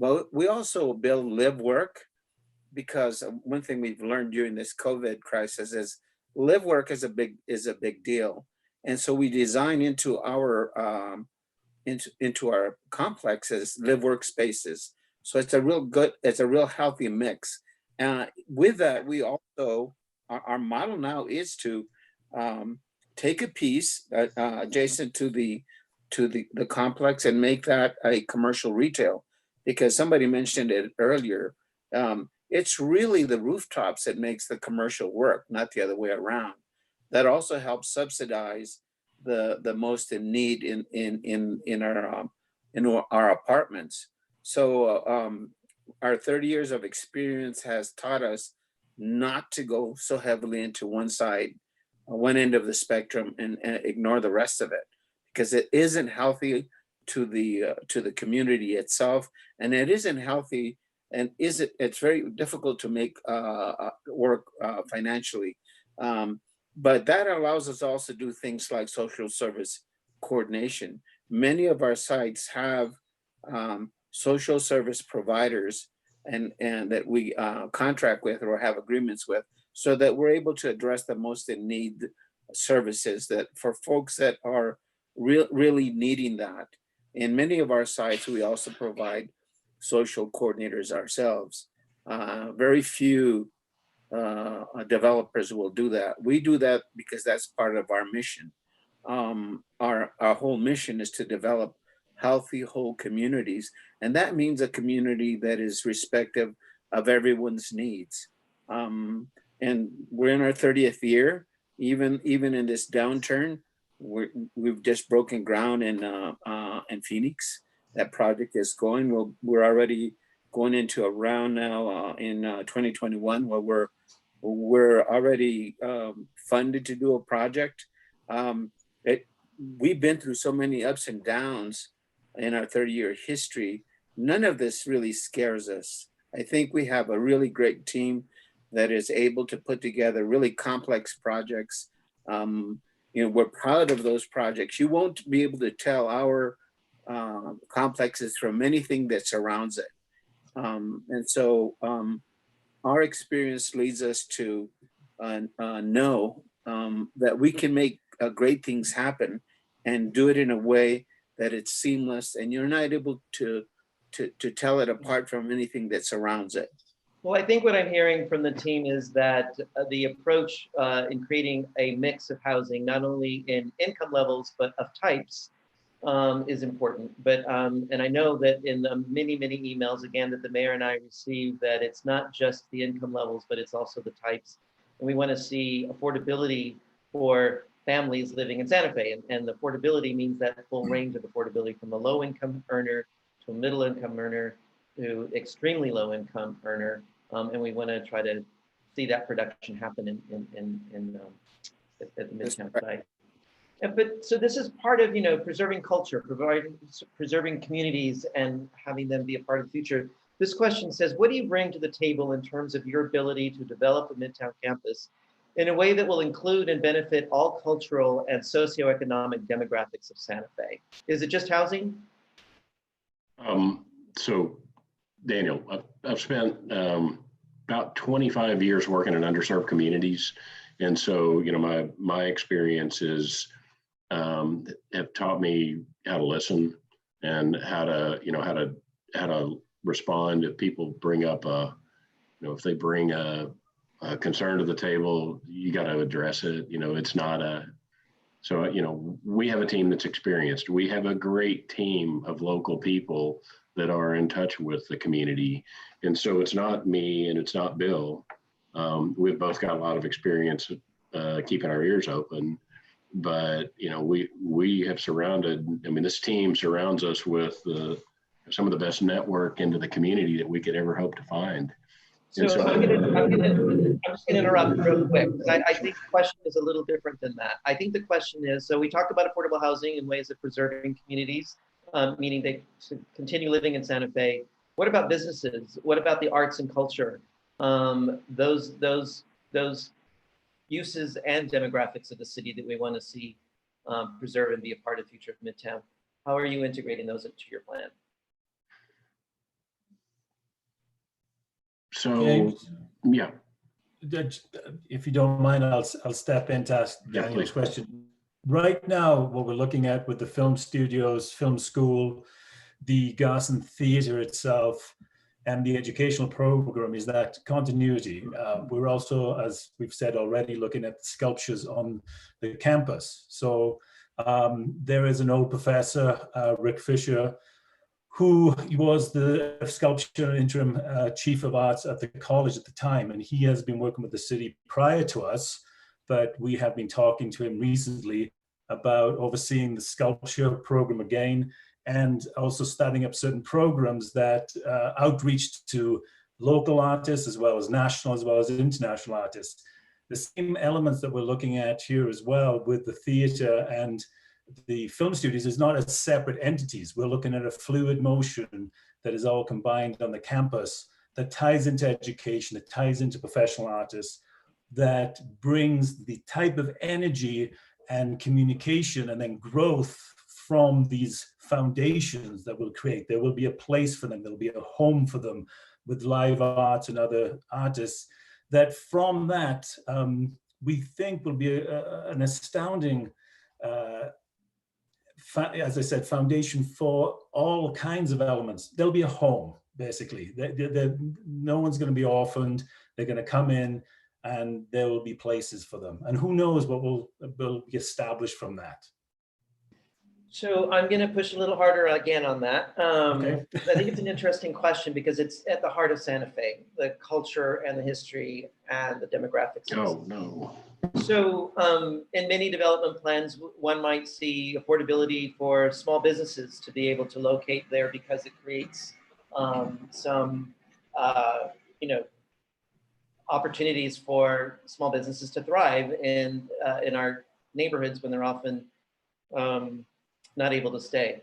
but we also build live work, because one thing we've learned during this COVID crisis is live work is a big deal. And so we design into our complexes live work spaces. So it's a real healthy mix. With that, we also, our model now is to take a piece adjacent to the complex and make that a commercial retail, because somebody mentioned it earlier. It's really the rooftops that makes the commercial work, not the other way around. That also helps subsidize the most in need in our apartments. So our 30 years of experience has taught us not to go so heavily into one side, one end of the spectrum, and ignore the rest of it, because it isn't healthy to the community itself, and it isn't healthy, and it's very difficult to make work financially. but that allows us also to do things like social service coordination. Many of our sites have social service providers and that we contract with or have agreements with, so that we're able to address the most in need services that for folks that are really needing that. In many of our sites, we also provide social coordinators ourselves. Very few developers will do that. We do that because that's part of our mission. Our whole mission is to develop healthy, whole communities. And that means a community that is respective of everyone's needs. And we're in our 30th year, even in this downturn. We've just broken ground in Phoenix. That project is going. We're already going into a round now in 2021 where we're already funded to do a project. We've been through so many ups and downs in our 30-year history. None of this really scares us. I think we have a really great team that is able to put together really complex projects. We're proud of those projects. You won't be able to tell our complexes from anything that surrounds it. And so our experience leads us to know that we can make great things happen and do it in a way that it's seamless and you're not able to tell it apart from anything that surrounds it. Well, I think what I'm hearing from the team is that the approach in creating a mix of housing, not only in income levels, but of types, is important. But and I know that in the many emails, again, that the mayor and I received, that it's not just the income levels, but it's also the types. And we want to see affordability for families living in Santa Fe. And the affordability means that full range of affordability from a low income earner to a middle income earner to extremely low income earner. And we want to try to see that production happen at the Midtown site. But so this is part of, preserving culture, preserving communities and having them be a part of the future. This question says, what do you bring to the table in terms of your ability to develop a Midtown campus in a way that will include and benefit all cultural and socioeconomic demographics of Santa Fe? Is it just housing? So Daniel, I've spent about 25 years working in underserved communities. And so, my experiences have taught me how to listen and how to respond if people bring up if they bring a concern to the table, you got to address it. It's not so we have a team that's experienced. We have a great team of local people that are in touch with the community. And so it's not me and it's not Bill. We've both got a lot of experience keeping our ears open, but we have surrounded, this team surrounds us with some of the best network into the community that we could ever hope to find. So I'm just gonna interrupt real quick, because I think the question is a little different than that. I think the question is, so we talked about affordable housing and ways of preserving communities, meaning they continue living in Santa Fe. What about businesses? What about the arts and culture? Those uses and demographics of the city that we want to see preserve and be a part of the future of Midtown. How are you integrating those into your plan? So, James, yeah. If you don't mind, I'll step in to ask Daniel's question. Right now, what we're looking at with the film studios, film school, the Garson Theater itself, and the educational program is that continuity. We're also, as we've said already, looking at sculptures on the campus. So there is an old professor, Rick Fisher, who was the sculpture interim chief of arts at the college at the time. And he has been working with the city prior to us, but we have been talking to him recently about overseeing the sculpture program again, and also starting up certain programs that outreach to local artists as well as national, as well as international artists. The same elements that we're looking at here as well with the theater and the film studios is not as separate entities. We're looking at a fluid motion that is all combined on the campus that ties into education, that ties into professional artists, that brings the type of energy and communication and then growth from these foundations that we'll create. There will be a place for them. There'll be a home for them with live arts and other artists. That from that, we think will be an astounding, as I said, foundation for all kinds of elements. There'll be a home, basically. No one's going to be orphaned. They're going to come in and there will be places for them. And who knows what will be established from that. So I'm going to push a little harder again on that. Okay. I think it's an interesting question because it's at the heart of Santa Fe, the culture and the history and the demographics. Oh, no. So in many development plans, one might see affordability for small businesses to be able to locate there because it creates some, opportunities for small businesses to thrive in our neighborhoods when they're often not able to stay.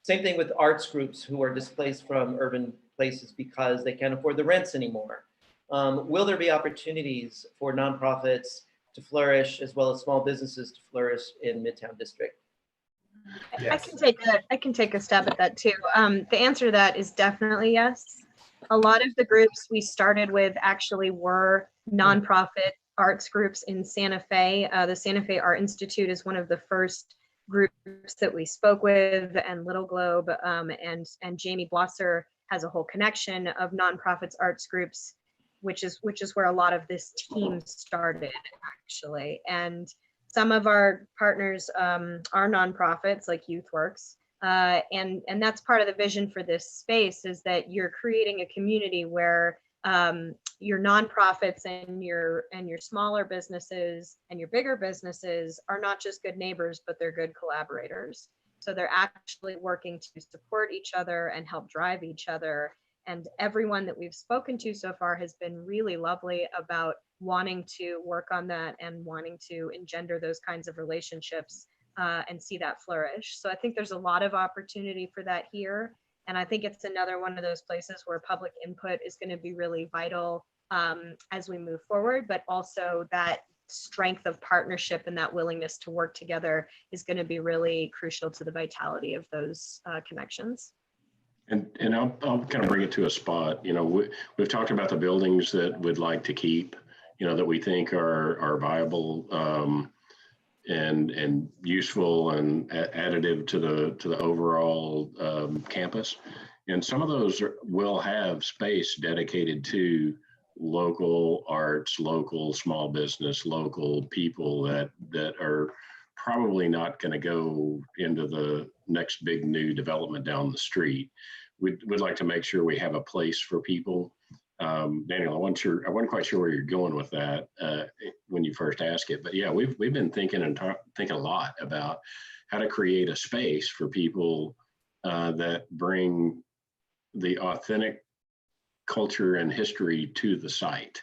Same thing with arts groups who are displaced from urban places because they can't afford the rents anymore. Will there be opportunities for nonprofits to flourish as well as small businesses to flourish in Midtown District? Yes. I can take a stab at that too. The answer to that is definitely yes. A lot of the groups we started with actually were nonprofit arts groups in Santa Fe. The Santa Fe Art Institute is one of the first groups that we spoke with, and Little Globe, and Jamie Blosser has a whole connection of nonprofits arts groups, which is where a lot of this team started actually. And some of our partners are nonprofits like YouthWorks. And that's part of the vision for this space, is that you're creating a community where your nonprofits and your smaller businesses and your bigger businesses are not just good neighbors, but they're good collaborators. So they're actually working to support each other and help drive each other. And everyone that we've spoken to so far has been really lovely about wanting to work on that and wanting to engender those kinds of relationships and see that flourish. So I think there's a lot of opportunity for that here. And I think it's another one of those places where public input is going to be really vital as we move forward, but also that strength of partnership and that willingness to work together is going to be really crucial to the vitality of those connections. And I'll kind of bring it to a spot. We've talked about the buildings that we'd like to keep, that we think are viable and useful and additive to the overall campus. And some of those will have space dedicated to local arts, local small business, local people that are probably not going to go into the next big new development down the street. We'd like to make sure we have a place for people. Daniel, I wasn't quite sure where you're going with that when you first asked it, but yeah, we've been thinking a lot about how to create a space for people that bring the authentic culture and history to the site.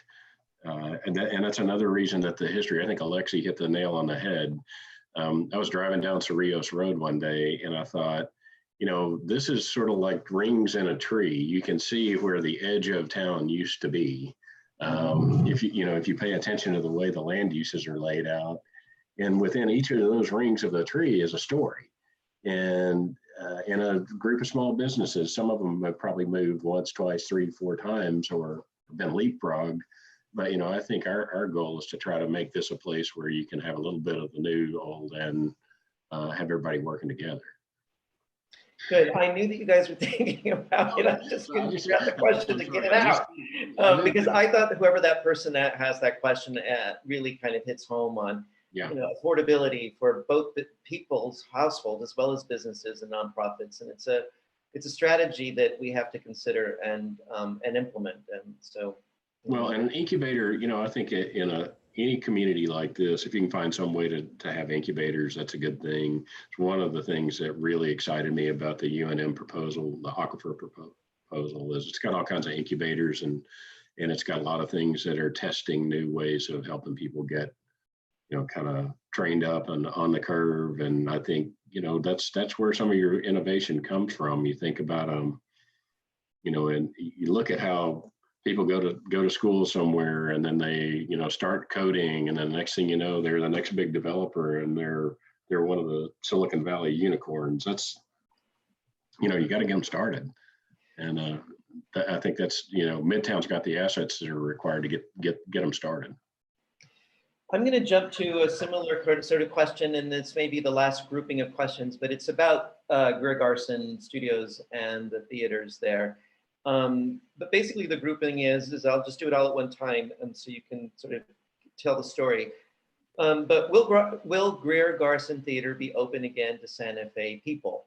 And that's another reason that the history, I think Alexi hit the nail on the head. I was driving down Cerrillos Road one day and I thought, this is sort of like rings in a tree. You can see where the edge of town used to be. If you pay attention to the way the land uses are laid out, and within each of those rings of the tree is a story. And in a group of small businesses, some of them have probably moved once, twice, 3, 4 times, or been leapfrogged. But I think our goal is to try to make this a place where you can have a little bit of the new, old, and have everybody working together. Good. I knew that you guys were thinking about it. I just couldn't figure out the question to get it out. Because I thought that whoever that person that has that question really kind of hits home on affordability for both the people's household as well as businesses and nonprofits. And it's a strategy that we have to consider and implement. And so. Well, and an incubator, I think in any community like this, if you can find some way to have incubators, that's a good thing. It's one of the things that really excited me about the UNM proposal, the Aquifer proposal, is it's got all kinds of incubators and it's got a lot of things that are testing new ways of helping people get, kind of trained up and on the curve. And I think, that's where some of your innovation comes from. You think about, and you look at how people go to school somewhere, and then they, you know, start coding, and then the next thing you know, they're the next big developer, and they're one of the Silicon Valley unicorns. That's, you know, you got to get them started. And I think that's, you know, Midtown's got the assets that are required to get them started. I'm going to jump to a similar sort of question, and this may be the last grouping of questions, but it's about Greer Garson Studios and the theaters there. But basically the grouping is I'll just do it all at one time, and so you can sort of tell the story. But will Greer Garson Theater be open again to Santa Fe people?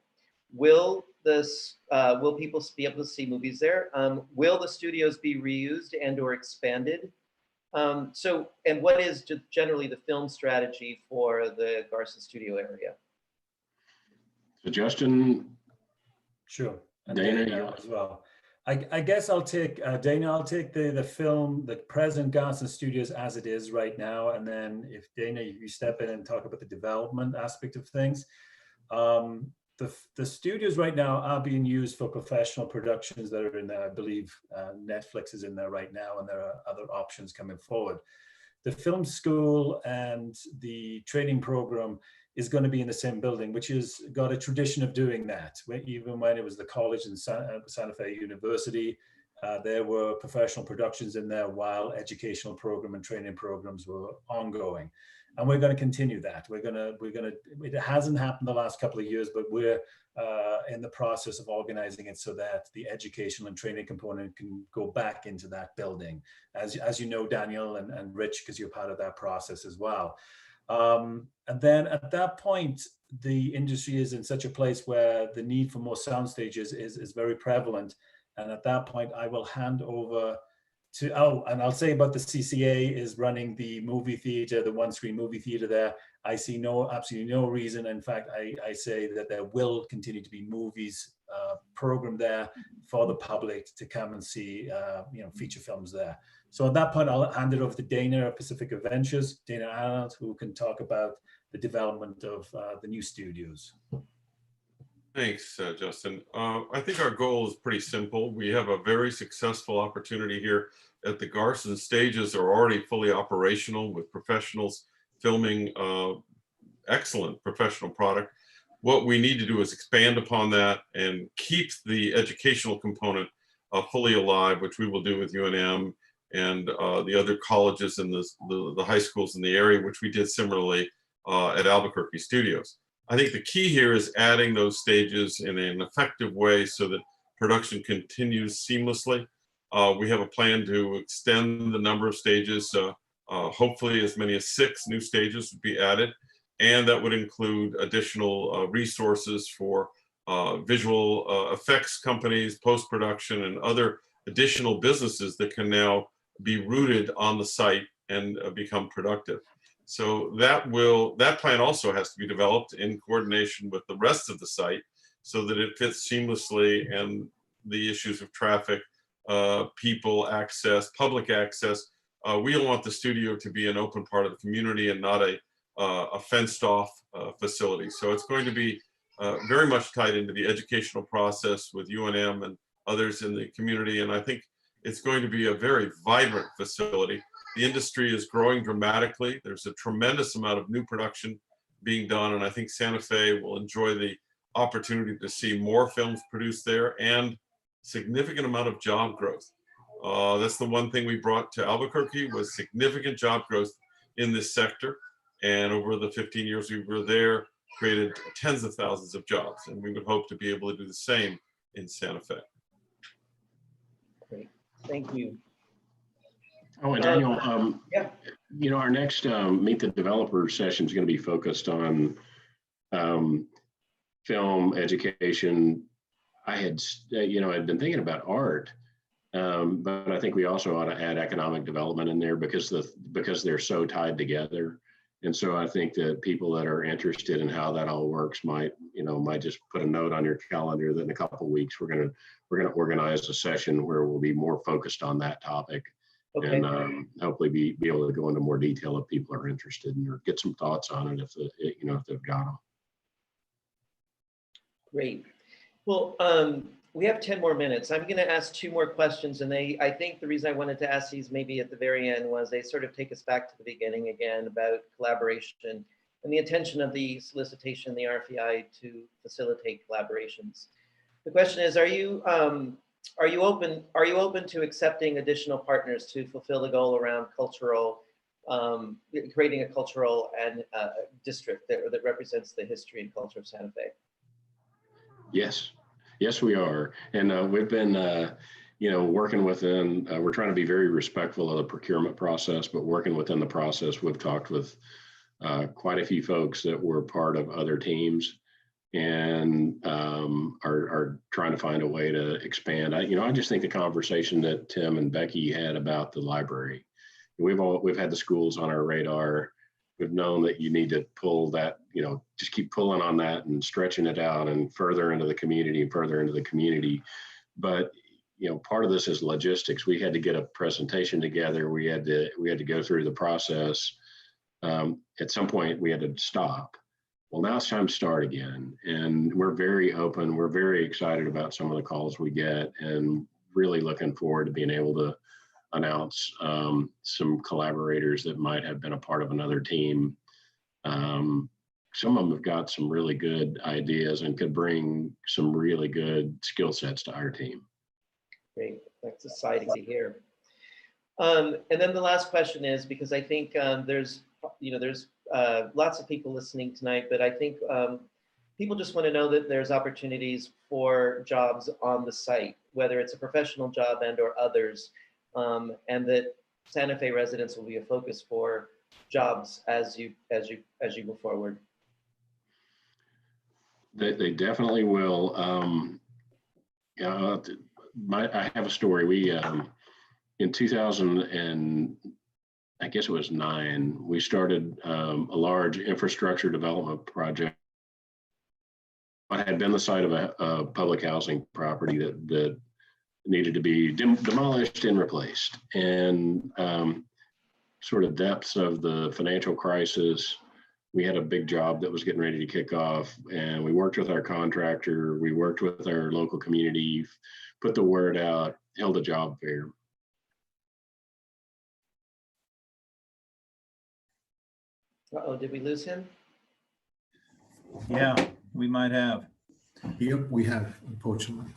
Will people be able to see movies there? Will the studios be reused and or expanded? And what is generally the film strategy for the Garson Studio area? So Justin, sure, and Dana as well. I guess I'll take Dana. I'll take the film, the present Garson Studios as it is right now, and then if Dana, you step in and talk about the development aspect of things. The studios right now are being used for professional productions that are in there. I believe Netflix is in there right now, and there are other options coming forward. The film school and the training program is going to be in the same building, which has got a tradition of doing that. Even when it was the college and Santa Fe University, there were professional productions in there while educational program and training programs were ongoing. And we're going to continue that. It hasn't happened the last couple of years, but we're in the process of organizing it so that the educational and training component can go back into that building. As you know, Daniel and Rich, because you're part of that process as well. And then at that point, the industry is in such a place where the need for more sound stages is very prevalent. And at that point, I will hand over to, and I'll say about the CCA is running the movie theater, the one-screen movie theater there. I see absolutely no reason. In fact, I say that there will continue to be movies programmed there for the public to come and see, feature films there. So at that point, I'll hand it over to Dana of Pacifica Ventures, Dana Arnold, who can talk about the development of the new studios. Thanks, Justin. I think our goal is pretty simple. We have a very successful opportunity here at the Garson. Stages are already fully operational with professionals filming excellent professional product. What we need to do is expand upon that and keep the educational component fully alive, which we will do with UNM and the other colleges and the high schools in the area, which we did similarly at Albuquerque Studios. I think the key here is adding those stages in an effective way so that production continues seamlessly. We have a plan to extend the number of stages. Hopefully as many as 6 new stages would be added. And that would include additional resources for visual effects companies, post-production, and other additional businesses that can now be rooted on the site and become productive. So that plan also has to be developed in coordination with the rest of the site so that it fits seamlessly, and the issues of traffic, people access, public access. We don't want the studio to be an open part of the community and not a fenced off facility. So it's going to be very much tied into the educational process with UNM and others in the community. And I think it's going to be a very vibrant facility. The industry is growing dramatically. There's a tremendous amount of new production being done, and I think Santa Fe will enjoy the opportunity to see more films produced there and significant amount of job growth. That's the one thing we brought to Albuquerque, was significant job growth in this sector. And over the 15 years we were there, created tens of thousands of jobs, and we would hope to be able to do the same in Santa Fe. Great, thank you. Oh, and Daniel, yeah. You know, our next Meet the Developer session is going to be focused on film education. I had, I'd been thinking about art, but I think we also ought to add economic development in there because they're so tied together. And so I think that people that are interested in how that all works might just put a note on your calendar that in a couple of weeks we're going to organize a session where we'll be more focused on that topic. Okay. And hopefully be able to go into more detail if people are interested or get some thoughts on it if they've got them. Great. Well, We have 10 more minutes. I'm going to ask 2 more questions, and I think the reason I wanted to ask these maybe at the very end was they sort of take us back to the beginning again about collaboration and the intention of the solicitation, the RFEI, to facilitate collaborations. The question is, are you open to accepting additional partners to fulfill the goal around cultural, creating a cultural and district that represents the history and culture of Santa Fe? Yes. Yes, we are. And we've been, working within, we're trying to be very respectful of the procurement process, but working within the process, we've talked with quite a few folks that were part of other teams and are trying to find a way to expand. I just think the conversation that Tim and Becky had about the library, we've had the schools on our radar. We've known that you need to pull that, just keep pulling on that and stretching it out and further into the community and further into the community. But, part of this is logistics. We had to get a presentation together. We had to go through the process. At some point we had to stop. Well, now it's time to start again. And we're very open. We're very excited about some of the calls we get and really looking forward to being able to announce some collaborators that might have been a part of another team. Some of them have got some really good ideas and could bring some really good skill sets to our team. Great, that's exciting to hear. And then the last question is, because I think there's lots of people listening tonight, but I think people just want to know that there's opportunities for jobs on the site, whether it's a professional job and or others. And that Santa Fe residents will be a focus for jobs as you move forward. They definitely will. I have a story. We in 2000 and I guess it was 9, we started a large infrastructure development project. I had been the site of a public housing property that needed to be demolished and replaced. And sort of depths of the financial crisis, we had a big job that was getting ready to kick off. And we worked with our contractor, we worked with our local community, put the word out, held a job fair. Uh-oh, did we lose him? Yeah, we might have. Yep, we have, unfortunately.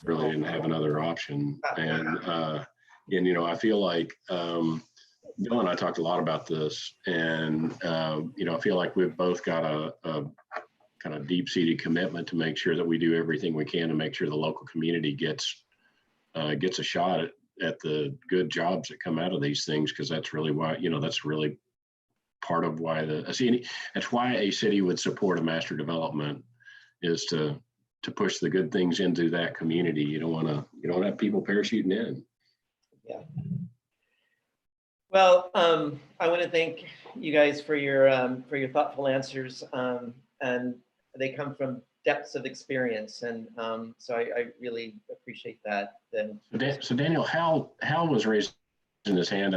Really didn't have another option. And I feel like Bill and I talked a lot about this, and I feel like we've both got a kind of deep-seated commitment to make sure that we do everything we can to make sure the local community gets a shot at the good jobs that come out of these things, because that's really why, that's really part of why that's why a city would support a master development, is to push the good things into that community. You don't want to have people parachuting in. Yeah. Well, I want to thank you guys for your thoughtful answers, and they come from depths of experience, and so I really appreciate that. Then, so Daniel, Hal was raising his hand.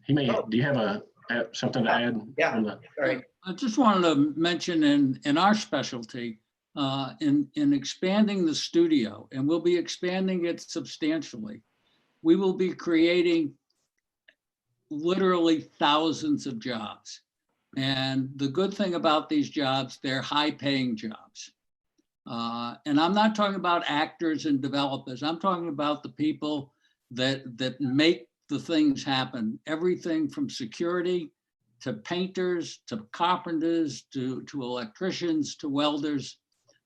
He may. Oh. Do you have something to add? Yeah. Sorry. I just wanted to mention in our specialty, in expanding the studio, and we'll be expanding it substantially. We will be creating literally thousands of jobs. And the good thing about these jobs, they're high-paying jobs. And I'm not talking about actors and developers. I'm talking about the people that make the things happen. Everything from security to painters, to carpenters, to electricians, to welders.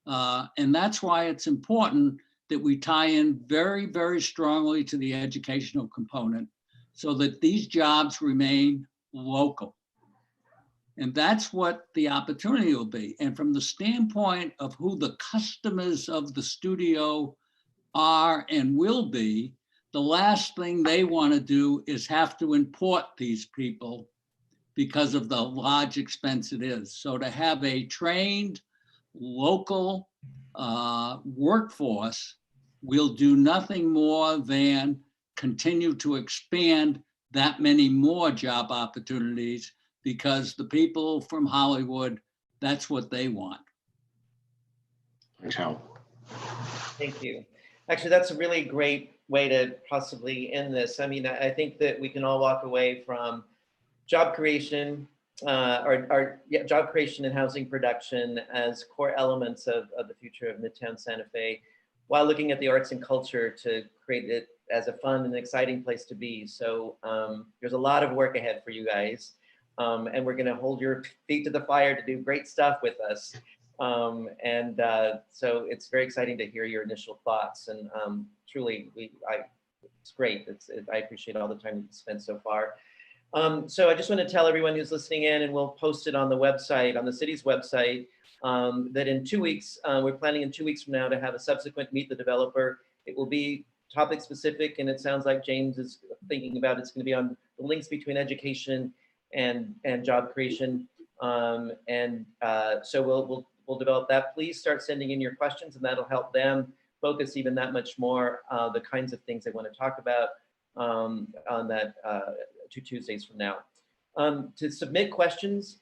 And that's why it's important that we tie in very, very strongly to the educational component, so that these jobs remain local. And that's what the opportunity will be. And from the standpoint of who the customers of the studio are and will be, the last thing they want to do is have to import these people because of the large expense it is. So to have a trained local workforce will do nothing more than continue to expand that many more job opportunities, because the people from Hollywood, that's what they want. Thanks, Hal. Thank you. Actually, that's a really great way to possibly end this. I mean, I think that we can all walk away from job creation, job creation and housing production as core elements of the future of Midtown Santa Fe, while looking at the arts and culture to create it as a fun and exciting place to be. So there's a lot of work ahead for you guys. And we're gonna hold your feet to the fire to do great stuff with us. So it's very exciting to hear your initial thoughts, and truly, it's great. I appreciate all the time you've spent so far. So I just want to tell everyone who's listening in, and we'll post it on the website, on the city's website, that in 2 weeks, we're planning in 2 weeks from now to have a subsequent Meet the Developer. It will be topic specific, and it sounds like James is thinking about it's going to be on the links between education and job creation. So we'll develop that. Please start sending in your questions, and that'll help them focus even that much more the kinds of things they want to talk about on that 2 Tuesdays from now. To submit questions,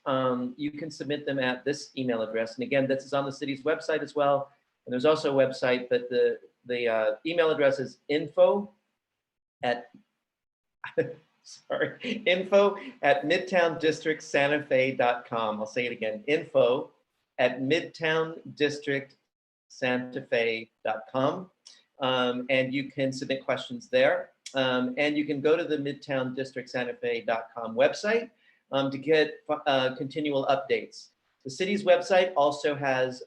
you can submit them at this email address. And again, this is on the city's website as well. And there's also a website, but the email address is info@midtowndistrictsantafe.com. I'll say it again, info@midtowndistrictsantafe.com. And you can submit questions there. And you can go to the midtowndistrictsantafe.com website to get continual updates. The city's website also has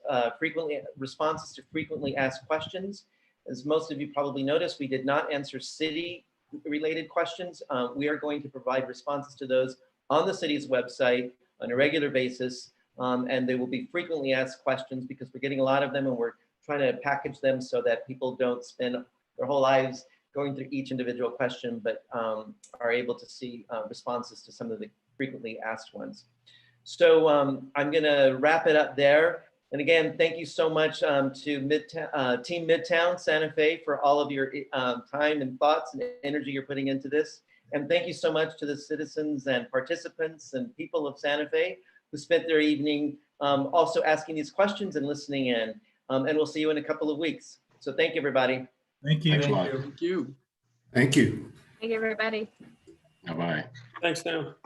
responses to frequently asked questions. As most of you probably noticed, we did not answer city-related questions. We are going to provide responses to those on the city's website on a regular basis. And they will be frequently asked questions because we're getting a lot of them, and we're trying to package them so that people don't spend their whole lives going through each individual question, but are able to see responses to some of the frequently asked ones. So I'm gonna wrap it up there. And again, thank you so much to Team Midtown Santa Fe for all of your time and thoughts and energy you're putting into this. And thank you so much to the citizens and participants and people of Santa Fe who spent their evening also asking these questions and listening in. And we'll see you in a couple of weeks. So thank you, everybody. Thank you. Thank you. Thank you. Thank you. Thank you, everybody. Bye-bye. Thanks, Sam.